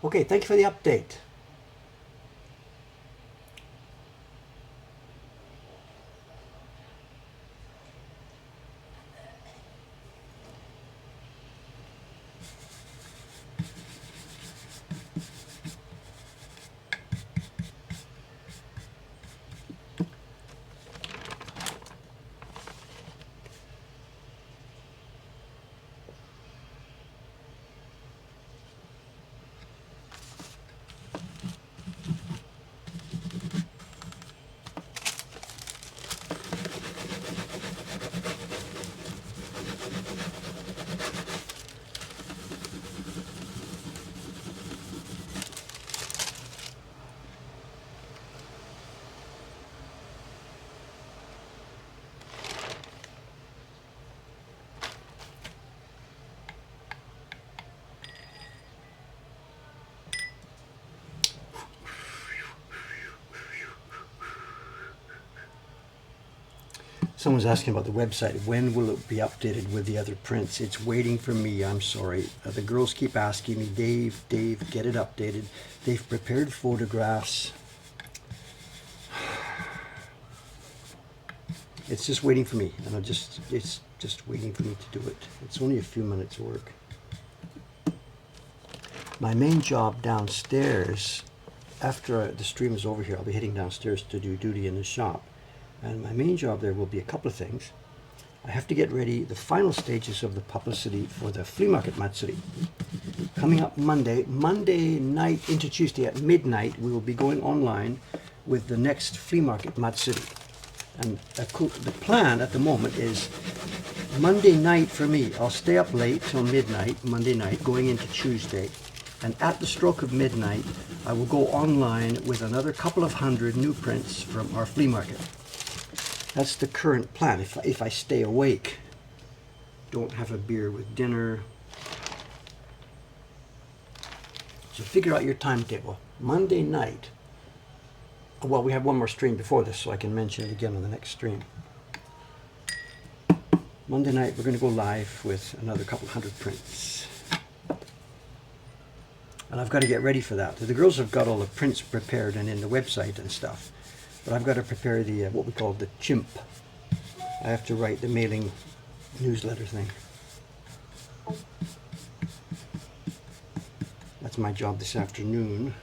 Speaker 1: Okay, thank you for the update. Someone's asking about the website. When will it be updated with the other prints? It's waiting for me. I'm sorry. The girls keep asking me, Dave, get it updated. They've prepared photographs. It's just waiting for me, and it's just waiting for me to do it. It's only a few minutes work. My main job downstairs, after the stream is over here, I'll be heading downstairs to do duty in the shop. And my main job there will be a couple of things. I have to get ready the final stages of the publicity for the flea market Matsuri. Coming up Monday night into Tuesday at midnight, we will be going online with the next flea market Matsuri. And the plan at the moment is Monday night for me. I'll stay up late till midnight, Monday night, going into Tuesday. And at the stroke of midnight, I will go online with another couple of hundred new prints from our flea market. That's the current plan. If I stay awake, don't have a beer with dinner. So figure out your timetable. Monday night. Well, we have one more stream before this, so I can mention it again on the next stream. Monday night, we're going to go live with another couple hundred prints. And I've got to get ready for that. The girls have got all the prints prepared and in the website and stuff. But I've got to prepare the what we call the chimp. I have to write the mailing newsletter thing. That's my job this afternoon.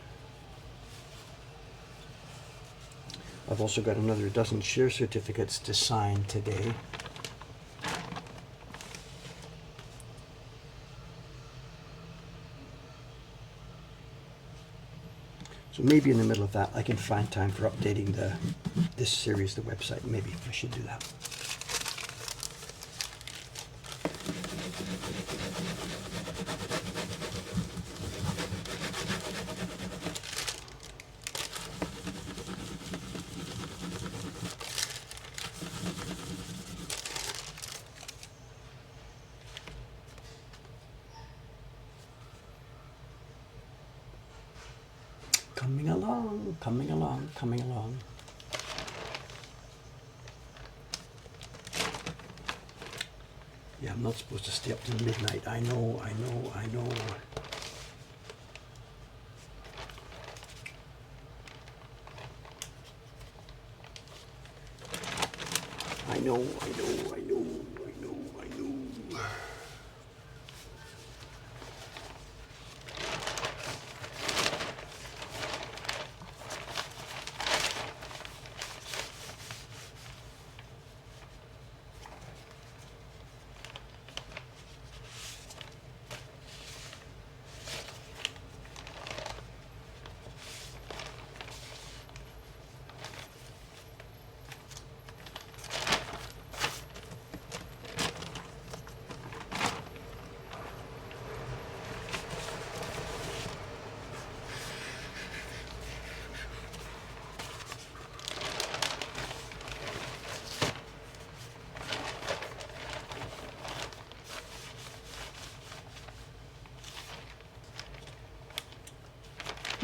Speaker 1: I've also got another dozen share certificates to sign today. So maybe in the middle of that, I can find time for updating this series, the website. Maybe I should do that. Coming along, coming along, coming along. Yeah, I'm not supposed to stay up till midnight. I know. I know. I know, I know.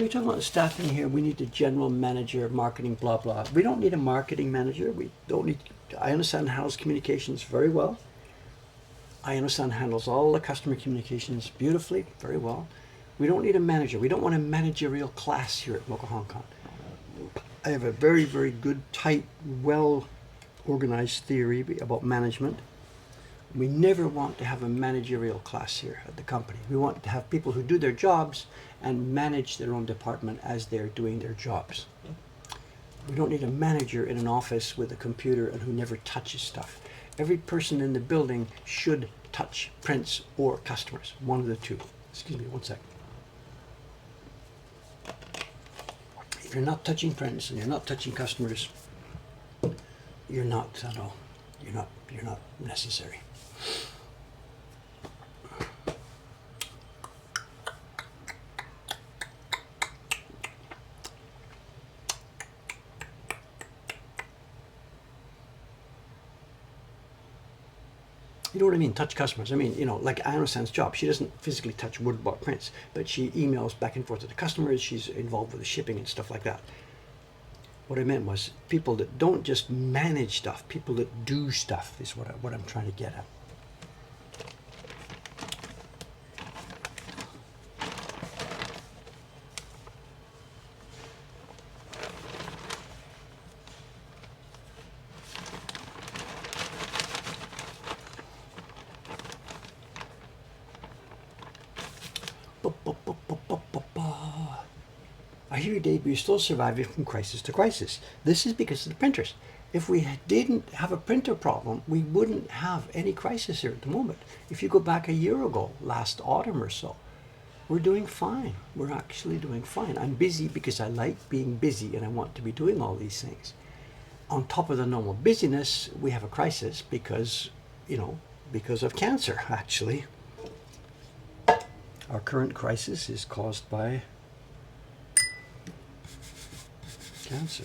Speaker 1: We're talking about staffing here. We need a general manager, marketing, blah, blah. We don't need a marketing manager. We don't need, I understand handles communications very well. I understand handles all the customer communications beautifully, very well. We don't need a manager. We don't want a managerial class here at Mokuhankan. I have a very, very good, tight, well-organized theory about management. We never want to have a managerial class here at the company. We want to have people who do their jobs and manage their own department as they're doing their jobs. We don't need a manager in an office with a computer and who never touches stuff. Every person in the building should touch prints or customers, one of the two. Excuse me, one second. If you're not touching prints and you're not touching customers, you're not, you're not necessary. You know what I mean? Touch customers. I mean, like Anna San's job. She doesn't physically touch wood-bought prints, but she emails back and forth to the customers. She's involved with the shipping and stuff like that. What I meant was people that don't just manage stuff, people that do stuff is what I'm trying to get at. I hear you, Dave, you're still surviving from crisis to crisis. This is because of the printers. If we didn't have a printer problem, we wouldn't have any crisis here at the moment. If you go back a year ago, last autumn or so, we're doing fine. We're actually doing fine. I'm busy because I like being busy and I want to be doing all these things. On top of the normal busyness, we have a crisis because, because of cancer, actually. Our current crisis is caused by cancer.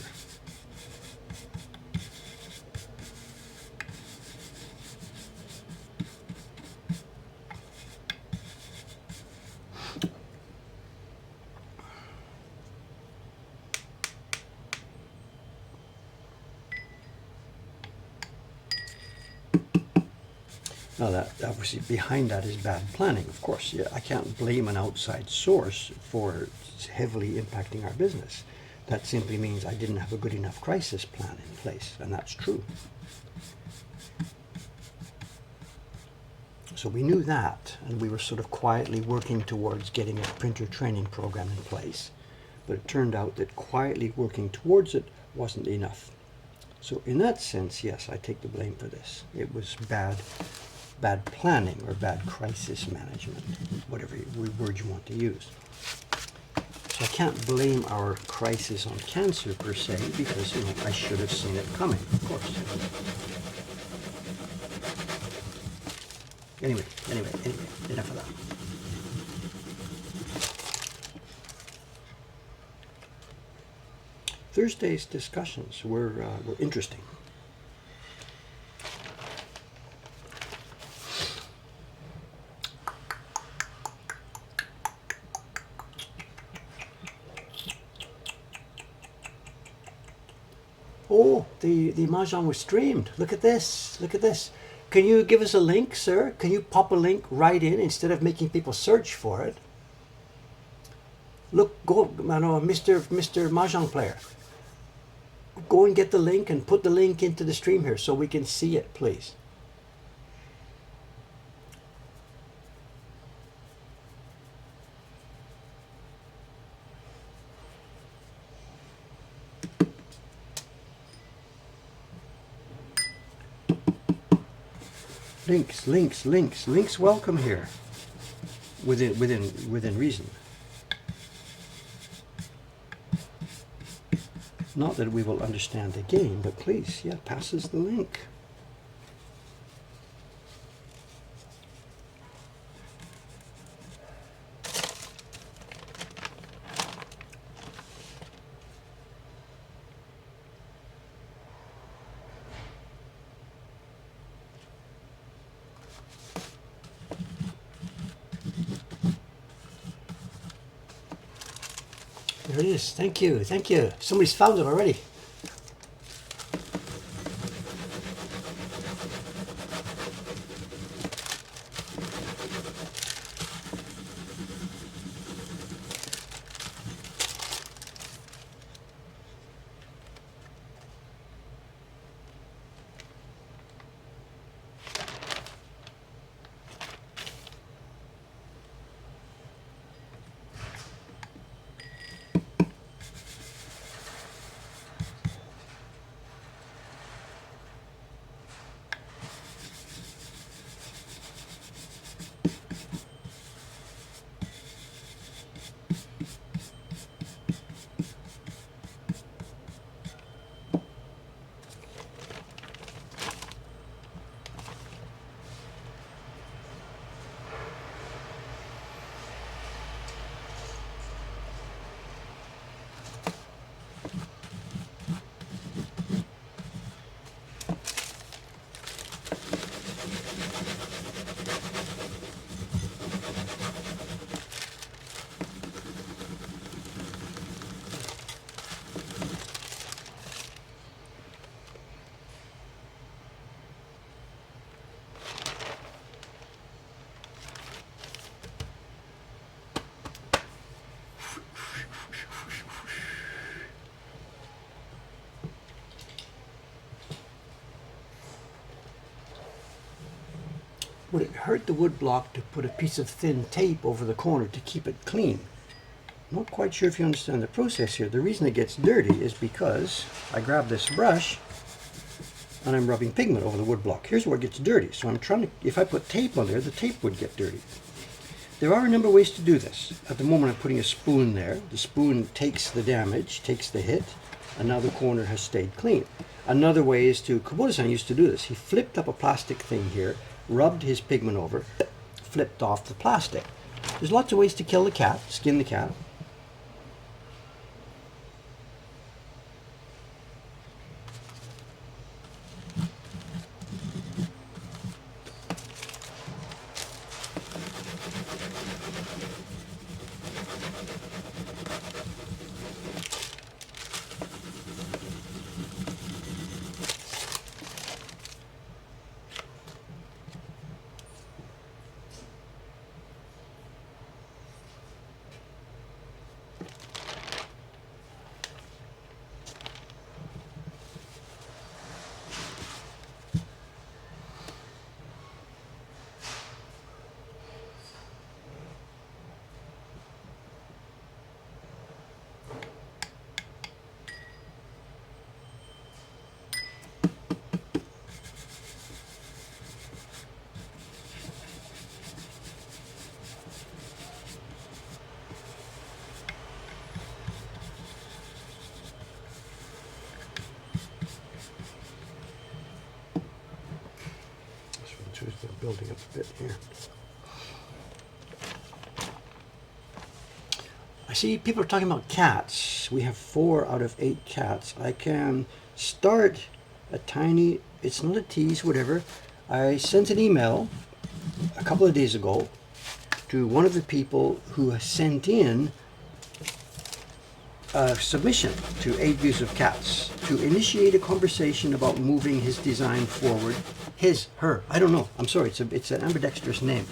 Speaker 1: Now that obviously behind that is bad planning, of course. Yeah, I can't blame an outside source for heavily impacting our business. That simply means I didn't have a good enough crisis plan in place, and that's true. So we knew that, and we were sort of quietly working towards getting a printer training program in place. But it turned out that quietly working towards it wasn't enough. So in that sense, yes, I take the blame for this. It was bad planning or bad crisis management, whatever word you want to use. So I can't blame our crisis on cancer per se because I should have seen it coming, of course. Anyway, enough of that. Thursday's discussions were interesting. Oh, the Mahjong was streamed. Look at this. Look at this. Can you give us a link, sir? Can you pop a link right in instead of making people search for it? Look, go, Mr. Mahjong player. Go and get the link and put the link into the stream here so we can see it, please. Links welcome here. Within reason. Not that we will understand the game, but please, yeah, pass us the link. There it is. Thank you. Thank you. Somebody's found it already. Would it hurt the wood block to put a piece of thin tape over the corner to keep it clean? I'm not quite sure if you understand the process here. The reason it gets dirty is because I grab this brush and I'm rubbing pigment over the wood block. Here's where it gets dirty. So I'm trying to, if I put tape on there, the tape would get dirty. There are a number of ways to do this. At the moment I'm putting a spoon there. The spoon takes the damage, takes the hit, and now the corner has stayed clean. Another way is to, Kubota-san used to do this. He flipped up a plastic thing here, rubbed his pigment over, flipped off the plastic. There's lots of ways to kill the cat, skin the cat. Building up a bit here. I see people are talking about cats. We have 4 out of 8 cats. I can start a tiny, it's not a tease, whatever. I sent an email a couple of days ago to one of the people who sent in a submission to 8 Views of Cats to initiate a conversation about moving his design forward. His, her, I don't know. I'm sorry, it's an ambidextrous name.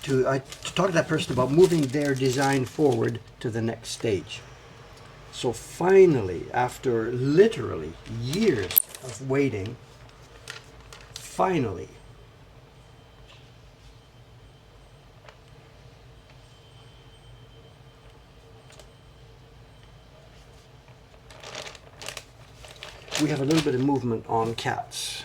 Speaker 1: To talk to that person about moving their design forward to the next stage. So finally, after literally years of waiting, finally, we have a little bit of movement on cats.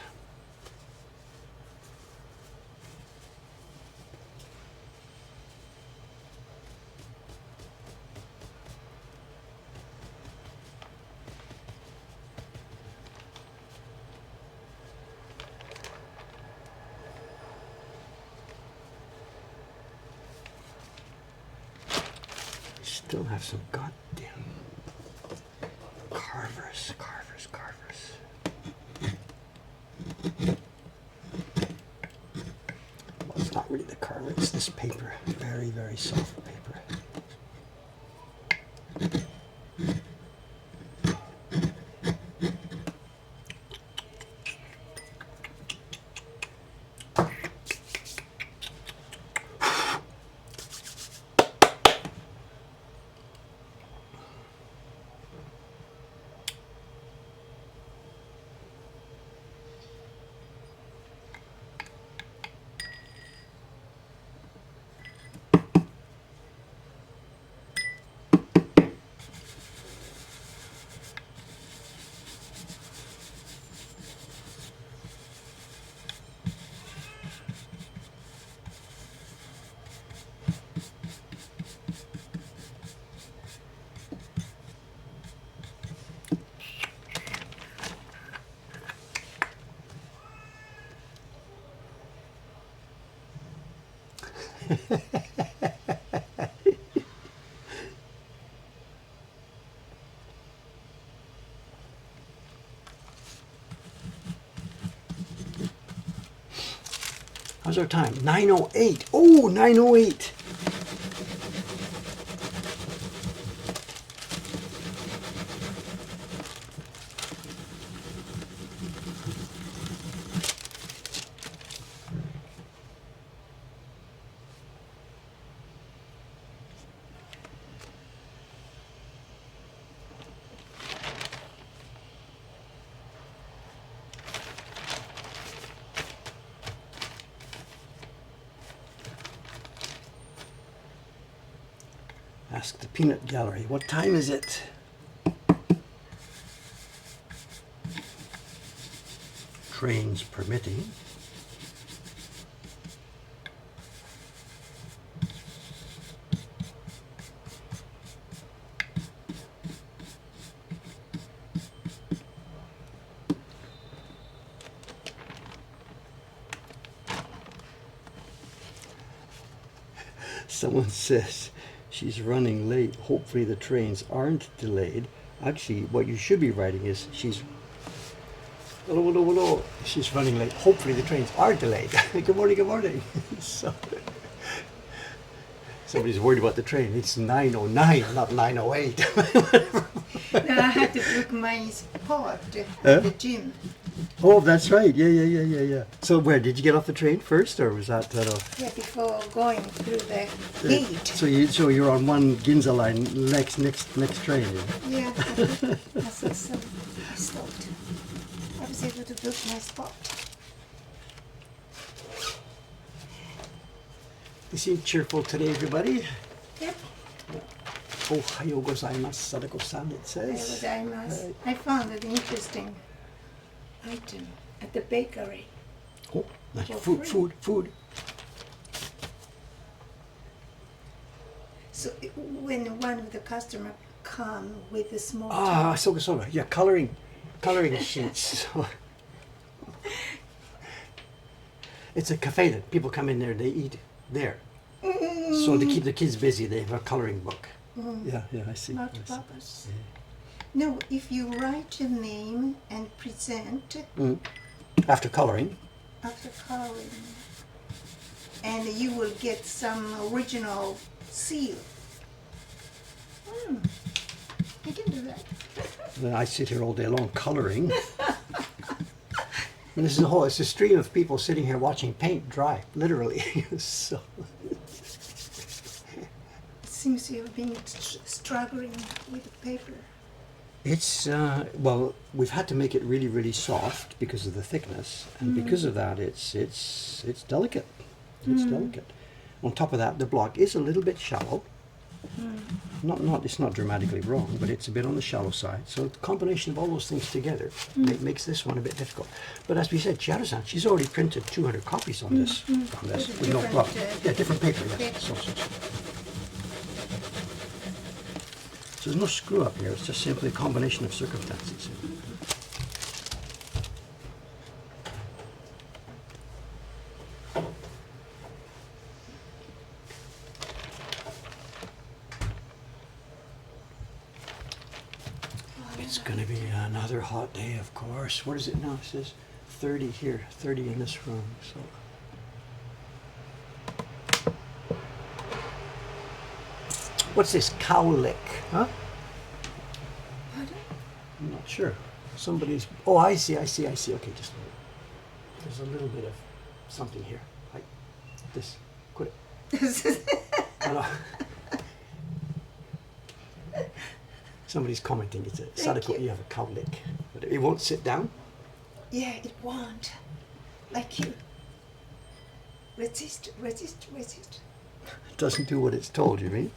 Speaker 1: Still have some goddamn carvers. Well, it's not really the carver, it's this paper. Very, very soft paper. How's our time? 9:08. Oh, 9:08. Ask the peanut gallery, what time is it? Trains permitting. Someone says she's running late. Hopefully the trains aren't delayed. Actually, what you should be writing is she's she's running late. Hopefully the trains are delayed. Good morning, good morning. So, somebody's worried about the train. It's 9:09, not 9:08.
Speaker 2: No, I had to book my spot at the gym.
Speaker 1: Oh, that's right. Yeah. So where did you get off the train first, or was that
Speaker 2: Yeah, before going through the gate.
Speaker 1: So you're on one Ginza line next train.
Speaker 2: Yeah, that's so I stopped. I was able to book my spot.
Speaker 1: You seem cheerful today, everybody.
Speaker 2: Yep.
Speaker 1: Ohayo gozaimasu, Sadako-san, it says.
Speaker 2: I found an interesting item at the bakery.
Speaker 1: Oh, nice.
Speaker 2: For free.
Speaker 1: Food.
Speaker 2: So when one of the customer come with a small
Speaker 1: soga. Yeah, coloring sheets. It's a cafe that people come in there, they eat there. So to keep the kids busy, they have a coloring book. Yeah, I see.
Speaker 2: Multi-purpose. No, if you write your name and present
Speaker 1: After coloring.
Speaker 2: and you will get some original seal. You can do that.
Speaker 1: Then I sit here all day long coloring. And this is it's a stream of people sitting here watching paint dry, literally. So.
Speaker 2: It seems you've been struggling with the paper.
Speaker 1: It's, well, we've had to make it really, really soft because of the thickness, and because of that, it's delicate. It's delicate. On top of that, the block is a little bit shallow. It's not dramatically wrong, but it's a bit on the shallow side. So the combination of all those things together makes this one a bit difficult. But as we said, Chiara-san, she's already printed 200 copies on this. With no block. Different paper. Yes. So. So there's no screw up here. It's just simply a combination of circumstances. It's going to be another hot day, of course. What is it now? It says 30 here, 30 in this room. So. What's this? Cowlick, huh?
Speaker 2: Pardon?
Speaker 1: I'm not sure. Somebody's. Oh, I see. Okay, just a minute. There's a little bit of something here. Like this. Quit it. No. Somebody's commenting. It's a Sadako. You have a cowlick, but it won't sit down.
Speaker 2: Yeah, it won't. Like you. Resist.
Speaker 1: It doesn't do what it's told. You mean?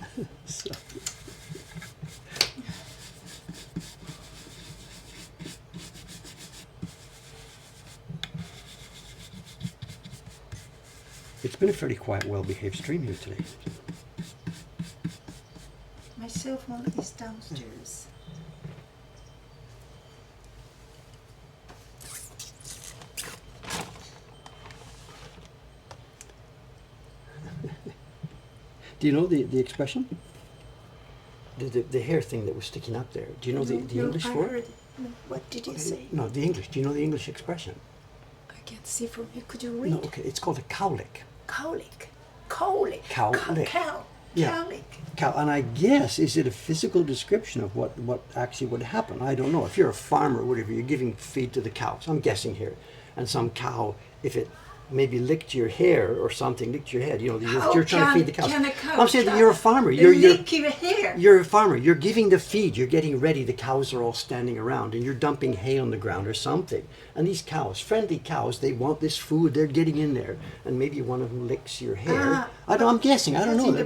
Speaker 1: So. It's been a fairly quiet, well-behaved stream here today.
Speaker 2: My cell phone is downstairs.
Speaker 1: Do you know the expression? The hair thing that was sticking up there. Do you know the English
Speaker 2: I
Speaker 1: for
Speaker 2: heard
Speaker 1: it?
Speaker 2: it. No, what did you say?
Speaker 1: No, the English. Do you know the English expression?
Speaker 2: I can't see from here. Could you read?
Speaker 1: No, okay. It's called a cowlick.
Speaker 2: Cowlick. Cowlick.
Speaker 1: Cowlick.
Speaker 2: Cow.
Speaker 1: Yeah.
Speaker 2: Cowlick.
Speaker 1: Cow, and I guess, is it a physical description of what actually would happen? I don't know. If you're a farmer or whatever, you're giving feed to the cows. I'm guessing here. And some cow, if it maybe licked your hair or something, licked your head, you know, you're trying to feed the cows.
Speaker 2: Can a cow
Speaker 1: I'm saying that you're a farmer.
Speaker 2: lick your hair?
Speaker 1: You're a farmer. You're giving the feed. You're getting ready. The cows are all standing around, and you're dumping hay on the ground or something. And these cows, friendly cows, they want this food. They're getting in there, and maybe one of them licks your hair. I'm guessing. I don't know.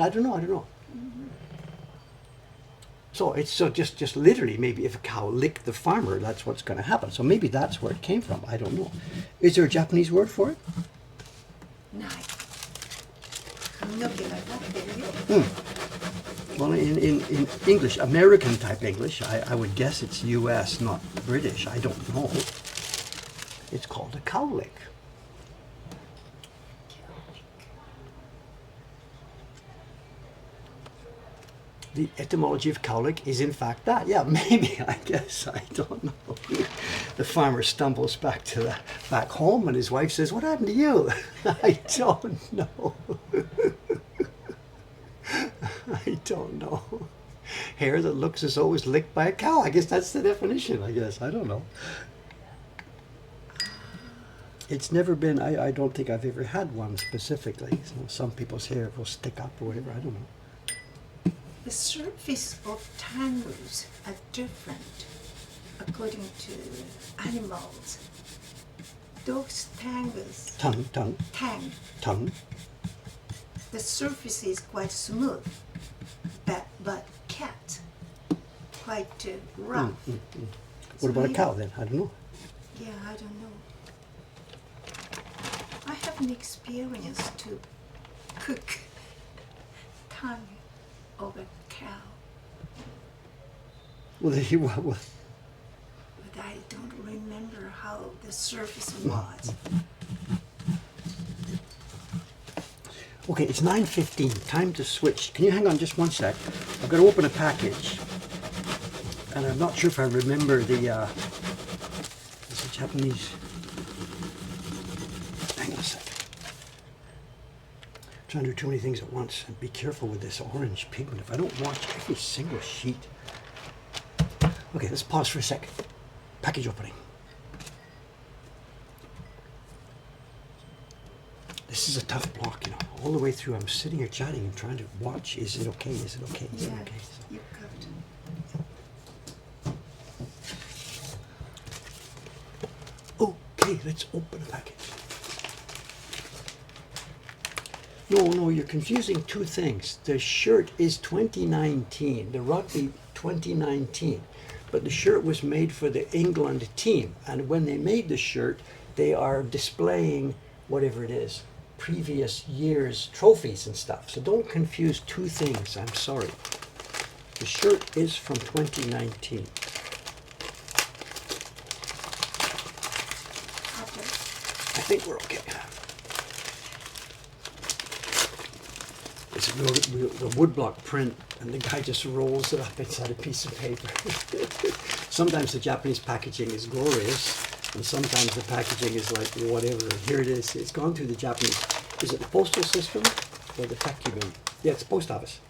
Speaker 1: I don't know. So it's just literally maybe if a cow licked the farmer, that's what's going to happen. So maybe that's where it came from. I don't know. Is there a Japanese word for it?
Speaker 2: No.
Speaker 1: Well, in English, American type English, I would guess it's U.S., not British. I don't know. It's called a cowlick. The etymology of cowlick is in fact that. Yeah, maybe, I guess, I don't know. The farmer stumbles back home and his wife says, "What happened to you?" I don't know. I don't know. Hair that looks as though it was licked by a cow. I guess that's the definition, I guess. I don't know. It's never been, I don't think I've ever had one specifically. So some people's hair will stick up or whatever, I don't know.
Speaker 2: The surface of tangles are different according to animals. Dogs' tangles.
Speaker 1: Tongue.
Speaker 2: The surface is quite smooth, but cat quite rough.
Speaker 1: What about a cow then? I don't know.
Speaker 2: Yeah, I don't know. I have an experience to cook tongue of a cow.
Speaker 1: Well,
Speaker 2: But I don't remember how the surface was.
Speaker 1: Okay, it's 9:15. Time to switch. Can you hang on just one sec? I've got to open a package, and I'm not sure if I remember the Japanese. Hang on a sec. I'm trying to do too many things at once, and be careful with this orange pigment. If I don't watch every single sheet. Okay, let's pause for a sec. Package opening. This is a tough block, you know. All the way through, I'm sitting here chatting and trying to watch. Is it okay? Is it okay? Is it okay?
Speaker 2: You covered.
Speaker 1: Okay, let's open the package. No, you're confusing two things. The shirt is 2019, the Rugby 2019, but the shirt was made for the England team, and when they made the shirt, they are displaying whatever it is, previous year's trophies and stuff. So don't confuse two things, I'm sorry. The shirt is from 2019. I think we're okay. It's the woodblock print, and the guy just rolls it up inside a piece of paper. Sometimes the Japanese packaging is glorious, and sometimes the packaging is like whatever. Here it is. It's gone through the Japanese. Is it the postal system or the Takuben? Yeah, it's the post office.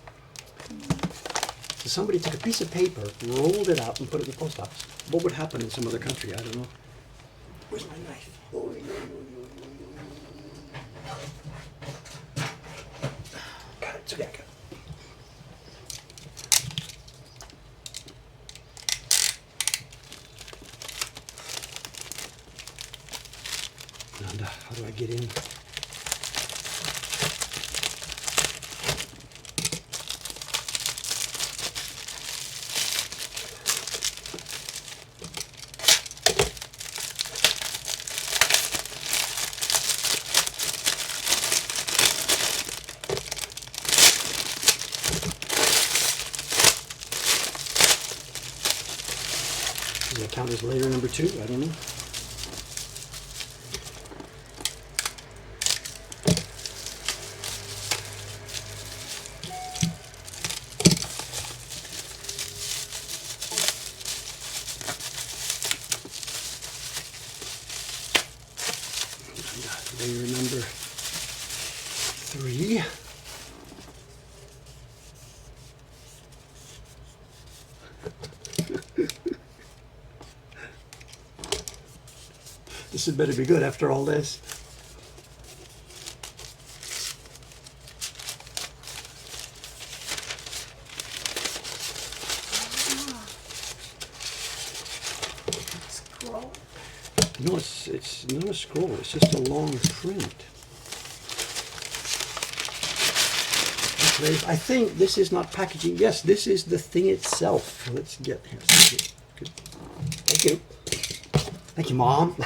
Speaker 1: So somebody took a piece of paper, rolled it up, and put it in the post office. What would happen in some other country? I don't know. Where's my knife? Oh, no. Got it. It's okay. I got it. And how do I get in? Does that count as layer number 2? I don't know. layer number 3. This had better be good after all this.
Speaker 2: Scroll.
Speaker 1: No, it's not a scroll. It's just a long print. I think this is not packaging. Yes, this is the thing itself. Let's get here. Good. Thank you. Thank you, Mom.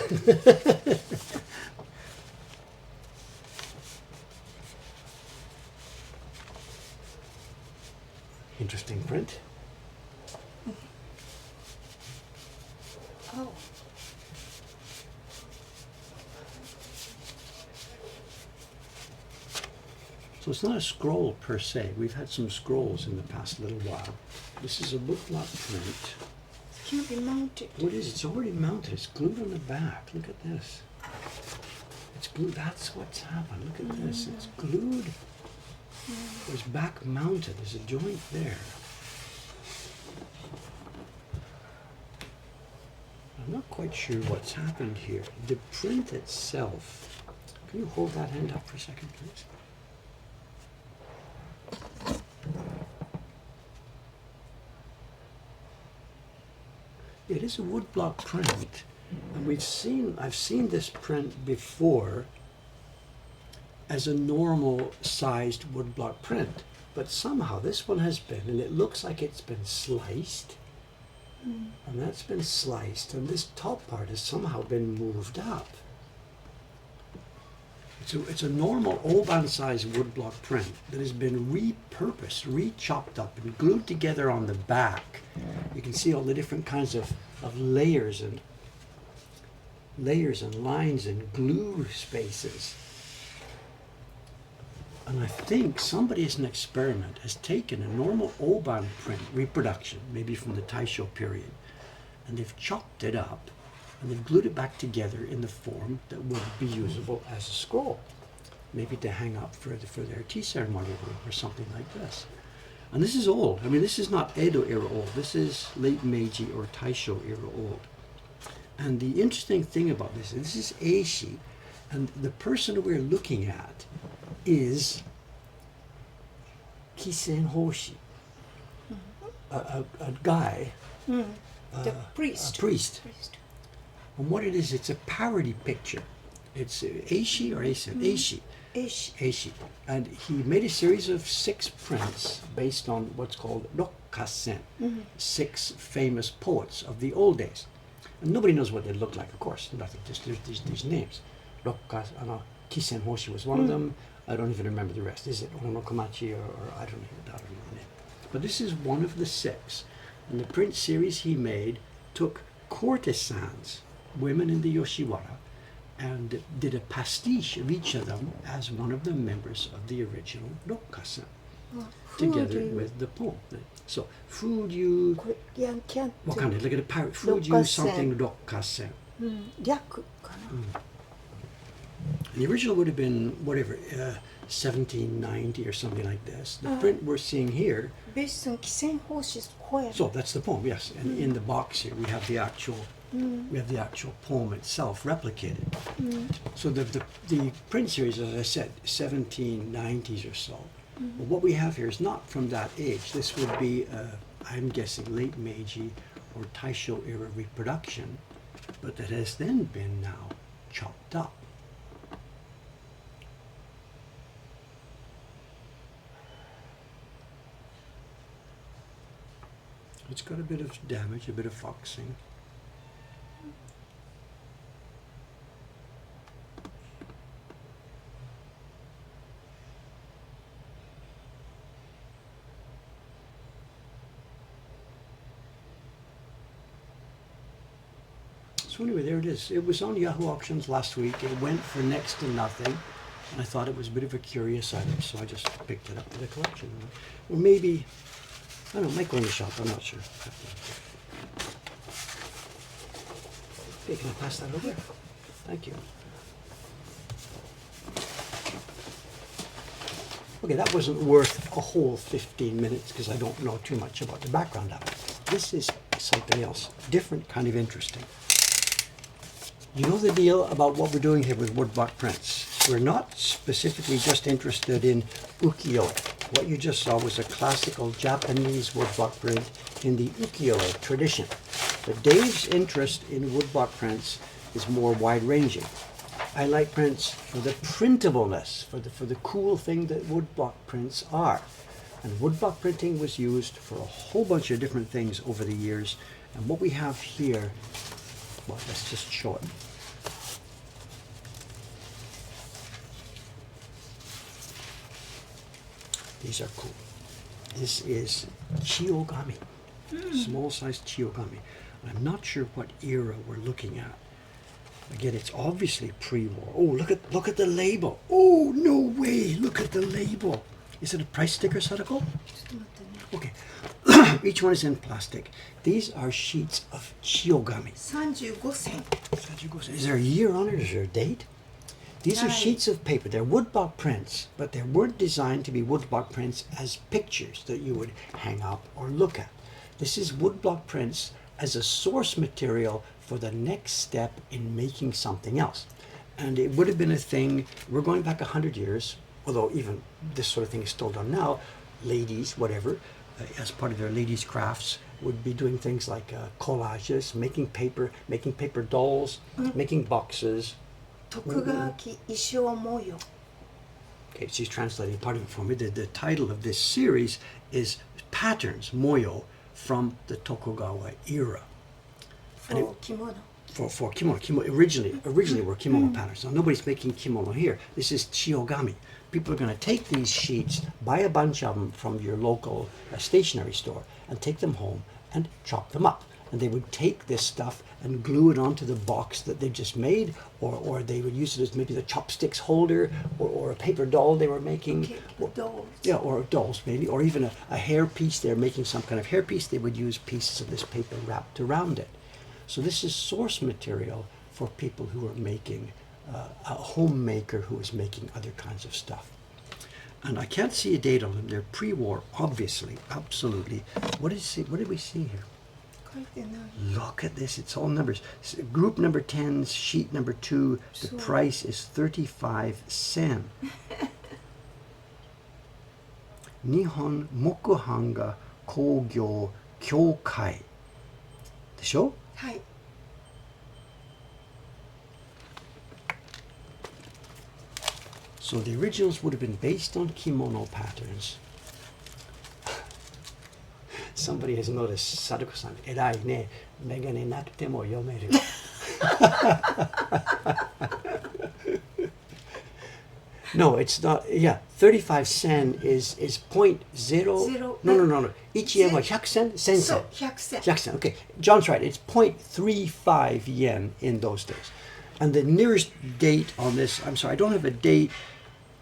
Speaker 1: Interesting print.
Speaker 2: Oh.
Speaker 1: So it's not a scroll per se. We've had some scrolls in the past little while. This is a booklet print.
Speaker 2: It can't be mounted.
Speaker 1: What is it? It's already mounted. It's glued on the back. Look at this. It's glued. That's what's happened. Look at this. It's glued. It's back mounted. There's a joint there. I'm not quite sure what's happened here. The print itself. Can you hold that hand up for a second, please? It is a woodblock print, and I've seen this print before as a normal sized woodblock print, but somehow this one has been, and it looks like it's been sliced, and that's been sliced, and this top part has somehow been moved up. It's a normal oban size woodblock print that has been repurposed, re-chopped up and glued together on the back. You can see all the different kinds of layers and lines and glue spaces. And I think somebody as an experiment has taken a normal oban print reproduction, maybe from the Taisho period, and they've chopped it up and they've glued it back together in the form that would be usable as a scroll, maybe to hang up for their tea ceremony or something like this. And this is old. I mean, this is not Edo era old. This is late Meiji or Taisho era old. And the interesting thing about this is Eishi, and the person we're looking at is Kisen Hoshi, a guy,
Speaker 2: The priest.
Speaker 1: a priest. And what it is, it's a parody picture. It's Eishi or Eisen? Eishi. Eishi. And he made a series of 6 prints based on what's called Rokkasen, 6 famous poets of the old days. And nobody knows what they look like, of course. Nothing, just there's these names. Kisen Hoshi was one of them. I don't even remember the rest. Is it Onokomachi or I don't know the name. But this is one of the 6. And the print series he made took courtesans, women in the Yoshiwara, and did a pastiche of each of them as one of the members of the original Rokkasen, together with the poem. So, Furyu, wakane, look at the pirate, Furyu something Rokkasen.
Speaker 2: 略かな。
Speaker 1: And the original would have been, whatever, 1790 or something like this. The print we're seeing here,
Speaker 2: ベースの汽船奉仕ホヤ
Speaker 1: so that's the poem, yes. And in the box here, we have the actual poem itself replicated. So the print series, as I said, 1790s or so. But what we have here is not from that age. This would be, I'm guessing, late Meiji or Taisho era reproduction, but that has then been now chopped up. It's got a bit of damage, a bit of foxing. So anyway, there it is. It was on Yahoo Auctions last week. It went for next to nothing. And I thought it was a bit of a curious item, so I just picked it up for the collection. Or maybe, I don't know, it might go in the shop, I'm not sure. Okay, can I pass that over? Thank you. Okay, that wasn't worth a whole 15 minutes because I don't know too much about the background of it. This is something else, different, kind of interesting. You know the deal about what we're doing here with woodblock prints. We're not specifically just interested in ukiyo. What you just saw was a classical Japanese woodblock print in the ukiyo tradition. But Dave's interest in woodblock prints is more wide-ranging. I like prints for the printableness, for the cool thing that woodblock prints are. And woodblock printing was used for a whole bunch of different things over the years. And what we have here, well, let's just show it. These are cool. This is Chioami, small-sized Chioami. I'm not sure what era we're looking at. Again, it's obviously pre-war. Oh, look at the label. Oh, no way! Look at the label. Is it a price sticker, Sadako? Okay. Each one is in plastic. These are sheets of Chiogami.
Speaker 2: 35 sen.
Speaker 1: Is there a year on it? Is there a date? These are sheets of paper. They're woodblock prints, but they weren't designed to be woodblock prints as pictures that you would hang up or look at. This is woodblock prints as a source material for the next step in making something else. And it would have been a thing, we're going back 100 years, although even this sort of thing is still done now. Ladies, whatever, as part of their ladies' crafts, would be doing things like collages, making paper dolls, making boxes.
Speaker 2: Tokugaki Ishio Moyo.
Speaker 1: Okay, she's translating part of it for me. The title of this series is Patterns, Moyo, from the Tokugawa era.
Speaker 2: For kimono.
Speaker 1: For kimono. Originally were kimono patterns. Now nobody's making kimono here. This is Chiogami. People are going to take these sheets, buy a bunch of them from your local stationery store, and take them home and chop them up. And they would take this stuff and glue it onto the box that they just made, or they would use it as maybe the chopsticks holder, or a paper doll they were making.
Speaker 2: Okay, dolls.
Speaker 1: Yeah, or dolls maybe, or even a hair piece. They're making some kind of hair piece. They would use pieces of this paper wrapped around it. So this is source material for people who are making, a homemaker who is making other kinds of stuff. And I can't see a date on them. They're pre-war, obviously, absolutely. What did we see here? Look at this, it's all numbers. Group number 10, sheet number 2, the price is 35 sen. Nihon Mokuhankan Kogyo Kyokai. でしょ?
Speaker 2: はい。
Speaker 1: So the originals would have been based on kimono patterns. Somebody has noticed, Sadako-san, erai ne, megane nakute mo yomeru. No, it's not. Yeah, 35 sen is 0.0. No. 1 yen was 100 sen, 1000 sen.
Speaker 2: そう、100銭。
Speaker 1: 100 sen. Okay, John's right. It's 0.35 yen in those days. And the nearest date on this, I'm sorry, I don't have a date.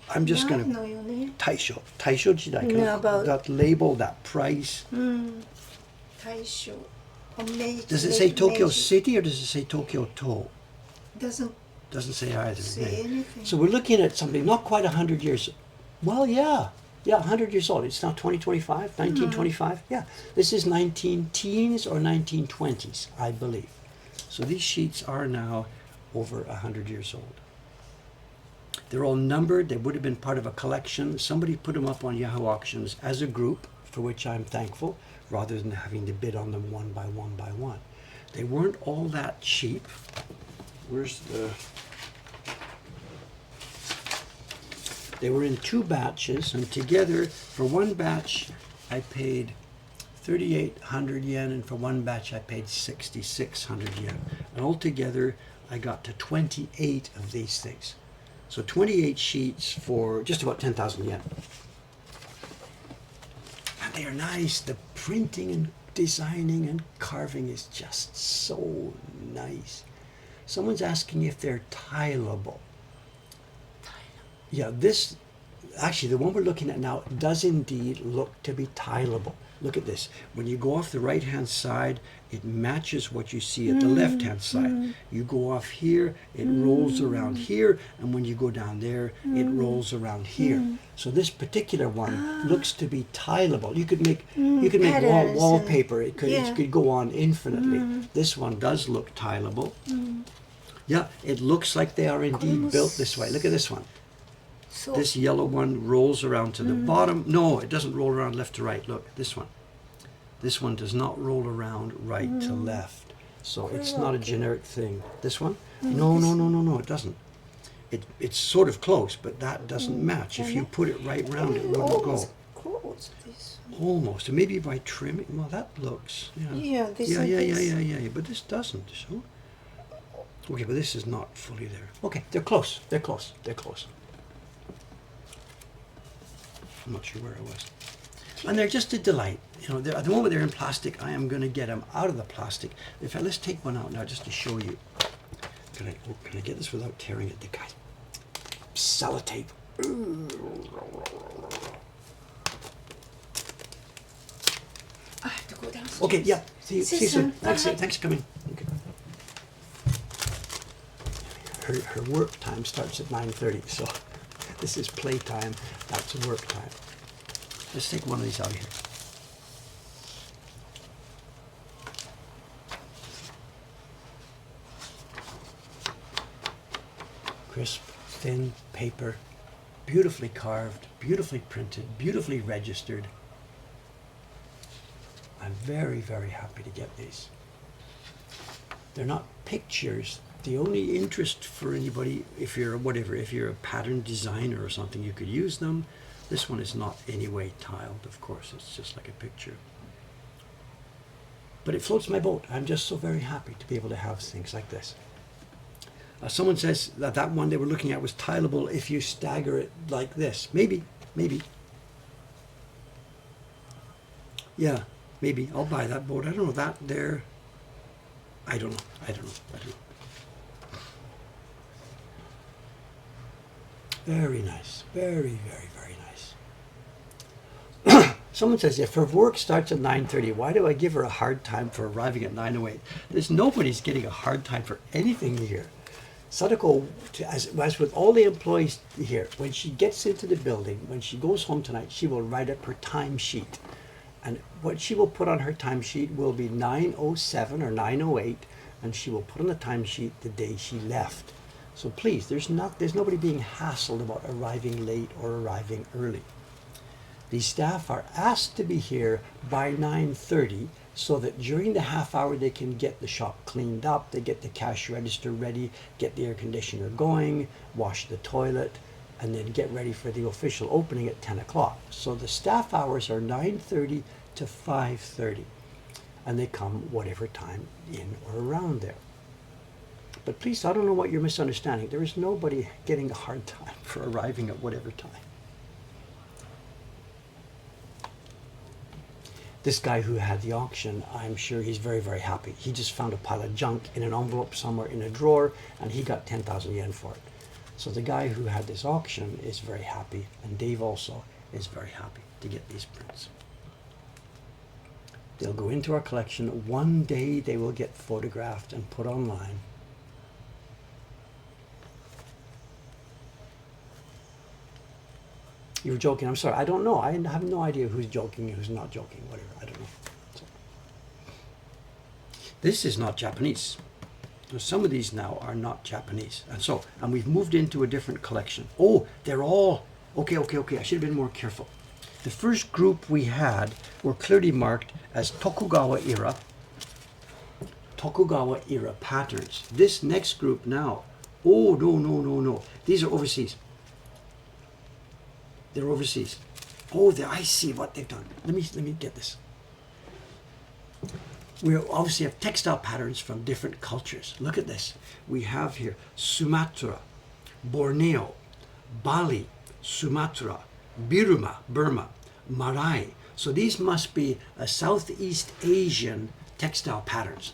Speaker 1: I'm just going to.
Speaker 2: ないのよね。
Speaker 1: Taisho 時代
Speaker 2: Yeah, about-
Speaker 1: that label, that price.
Speaker 2: 大正。
Speaker 1: Does it say Tokyo City or does it say Tokyo To?
Speaker 2: Doesn't
Speaker 1: Doesn't say either.
Speaker 2: say
Speaker 1: yeah.
Speaker 2: anything.
Speaker 1: So we're looking at something not quite 100 years. Well, yeah, 100 years old. It's now 2025, 1925. Yeah, this is 19 teens or 1920s, I believe. So these sheets are now over 100 years old. They're all numbered. They would have been part of a collection. Somebody put them up on Yahoo Auctions as a group, for which I'm thankful, rather than having to bid on them one by one by one. They weren't all that cheap. Where's the... They were in 2 batches, and together, for one batch, I paid 3,800 yen, and for one batch, I paid 6,600 yen. And altogether, I got to 28 of these things. So 28 sheets for just about 10,000 yen. And they are nice. The printing and designing and carving is just so nice. Someone's asking if they're tileable. Yeah, this, actually the one we're looking at now does indeed look to be tileable. Look at this. When you go off the right-hand side, it matches what you see at the left-hand side. You go off here, it rolls around here, and when you go down there, it rolls around here. So this particular one looks to be tileable. You could make
Speaker 2: Patterns
Speaker 1: wallpaper. It
Speaker 2: yeah.
Speaker 1: could go on infinitely. This one does look tileable. Yeah, it looks like they are indeed built this way. Look at this one.
Speaker 2: So
Speaker 1: This yellow one rolls around to the bottom. No, it doesn't roll around left to right. Look, this one. This one does not roll around right to left. So it's not a generic thing. This one? No, it doesn't. It's sort of close, but that doesn't match. If you put it right round, it wouldn't go.
Speaker 2: almost close this.
Speaker 1: Almost. And maybe by trimming. Well, that looks.
Speaker 2: Yeah, this
Speaker 1: Yeah,
Speaker 2: and
Speaker 1: yeah,
Speaker 2: this.
Speaker 1: yeah. But this doesn't. So. Okay, but this is not fully there. Okay, they're close. They're close. They're close. I'm not sure where I was. And they're just a delight. At the moment they're in plastic, I am going to get them out of the plastic. In fact, let's take one out now just to show you. Can I get this without tearing it? The guy. Sellotape.
Speaker 2: I have to go downstairs.
Speaker 1: Okay, yeah. See you soon.
Speaker 2: Bye.
Speaker 1: Thanks for coming. Okay. Her work time starts at 9:30, so this is playtime. That's work time. Let's take one of these out of here. Crisp, thin paper, beautifully carved, beautifully printed, beautifully registered. I'm very, very happy to get these. They're not pictures. The only interest for anybody, if you're a pattern designer or something, you could use them. This one is not any way tiled, of course. It's just like a picture. But it floats my boat. I'm just so very happy to be able to have things like this. Someone says that one they were looking at was tileable if you stagger it like this. Maybe. Yeah, maybe. I'll buy that boat. I don't know, that there. I don't know. Very nice. Very, very, very nice. Someone says, if her work starts at 9:30, why do I give her a hard time for arriving at 9:08? Nobody's getting a hard time for anything here. Sadako, as with all the employees here, when she gets into the building, when she goes home tonight, she will write up her timesheet. And what she will put on her timesheet will be 9:07 or 9:08, and she will put on the timesheet the day she left. So please, there's nobody being hassled about arriving late or arriving early. The staff are asked to be here by 9:30 so that during the half hour they can get the shop cleaned up, they get the cash register ready, get the air conditioner going, wash the toilet, and then get ready for the official opening at 10 o'clock. So the staff hours are 9:30 to 5:30, and they come whatever time in or around there. But please, I don't know what you're misunderstanding. There is nobody getting a hard time for arriving at whatever time. This guy who had the auction, I'm sure he's very, very happy. He just found a pile of junk in an envelope somewhere in a drawer, and he got 10,000 yen for it. So the guy who had this auction is very happy, and Dave also is very happy to get these prints. They'll go into our collection. One day they will get photographed and put online. You were joking. I'm sorry. I don't know. I have no idea who's joking and who's not joking. Whatever. I don't know. So. This is not Japanese. Some of these now are not Japanese. And we've moved into a different collection. Oh, they're all... Okay. I should have been more careful. The first group we had were clearly marked as Tokugawa era patterns. This next group now... Oh, no. These are overseas. They're overseas. Oh, I see what they've done. Let me get this. We obviously have textile patterns from different cultures. Look at this. We have here Sumatra, Borneo, Bali, Sumatra, Burma, Marae. So these must be a Southeast Asian textile patterns.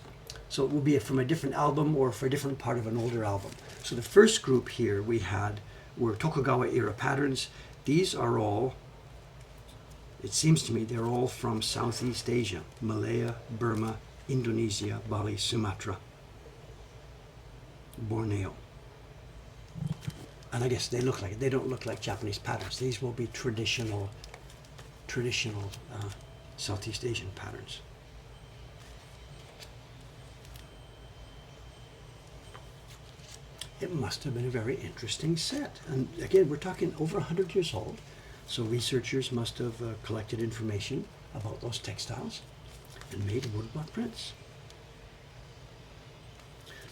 Speaker 1: So it will be from a different album or for a different part of an older album. So the first group here we had were Tokugawa era patterns. These are all It seems to me they're all from Southeast Asia, Malaya, Burma, Indonesia, Bali, Sumatra, Borneo. And I guess they don't look like Japanese patterns. These will be traditional Southeast Asian patterns. It must have been a very interesting set. And again, we're talking over 100 years old. So researchers must have collected information about those textiles and made woodblock prints.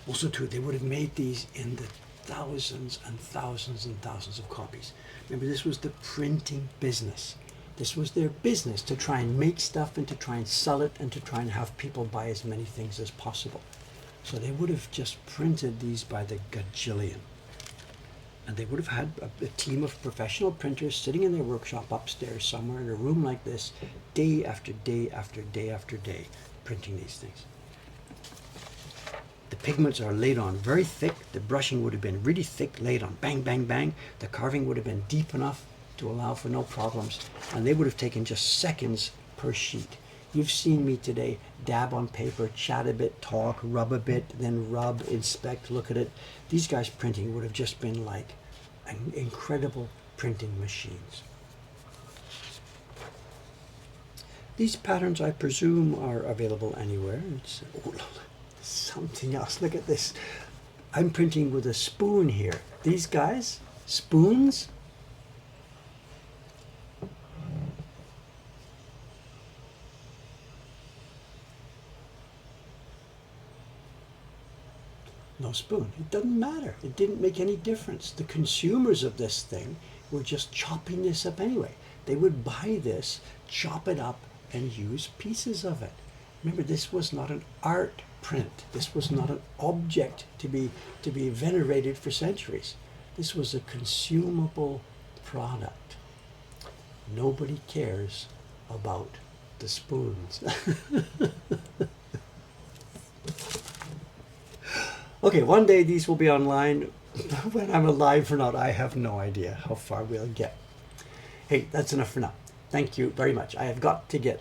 Speaker 1: Also too, they would have made these in the thousands and thousands and thousands of copies. Remember, this was the printing business. This was their business, to try and make stuff and to try and sell it and to try and have people buy as many things as possible. So they would have just printed these by the gajillion. And they would have had a team of professional printers sitting in their workshop upstairs somewhere in a room like this, day after day after day after day, printing these things. The pigments are laid on very thick. The brushing would have been really thick, laid on bang, bang, bang. The carving would have been deep enough to allow for no problems. And they would have taken just seconds per sheet. You've seen me today dab on paper, chat a bit, talk, rub a bit, then rub, inspect, look at it. These guys printing would have just been like incredible printing machines. These patterns, I presume, are available anywhere. It's, oh, something else. Look at this. I'm printing with a spoon here. These guys, spoons. No spoon. It doesn't matter. It didn't make any difference. The consumers of this thing were just chopping this up anyway. They would buy this, chop it up, and use pieces of it. Remember, this was not an art print. This was not an object to be venerated for centuries. This was a consumable product. Nobody cares about the spoons. Okay, one day these will be online. When I'm alive or not, I have no idea how far we'll get. Hey, that's enough for now. Thank you very much. I have got to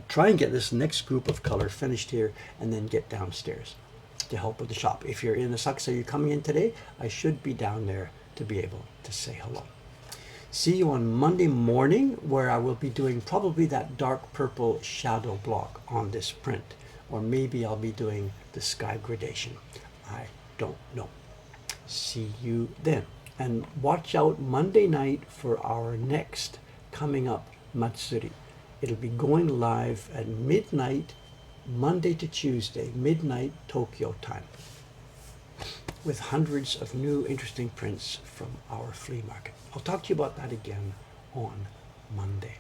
Speaker 1: try and get this next group of color finished here and then get downstairs to help with the shop. If you're in the Sakusa, you're coming in today, I should be down there to be able to say hello. See you on Monday morning, where I will be doing probably that dark purple shadow block on this print. Or maybe I'll be doing the sky gradation. I don't know. See you then. And watch out Monday night for our next coming up Matsuri. It'll be going live at midnight, Monday to Tuesday, midnight Tokyo time, with hundreds of new interesting prints from our flea market. I'll talk to you about that again on Monday.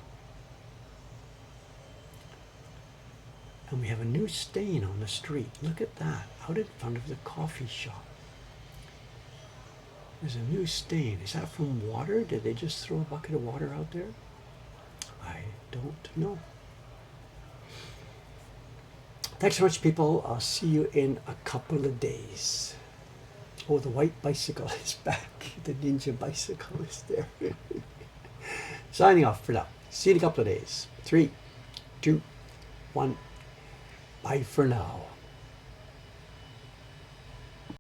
Speaker 1: And we have a new stain on the street. Look at that, out in front of the coffee shop. There's a new stain. Is that from water? Did they just throw a bucket of water out there? I don't know. Thanks so much, people. I'll see you in a couple of days. Oh, the white bicycle is back. The ninja bicycle is there. Signing off for now. See you in a couple of days. 3, 2, 1. Bye for now.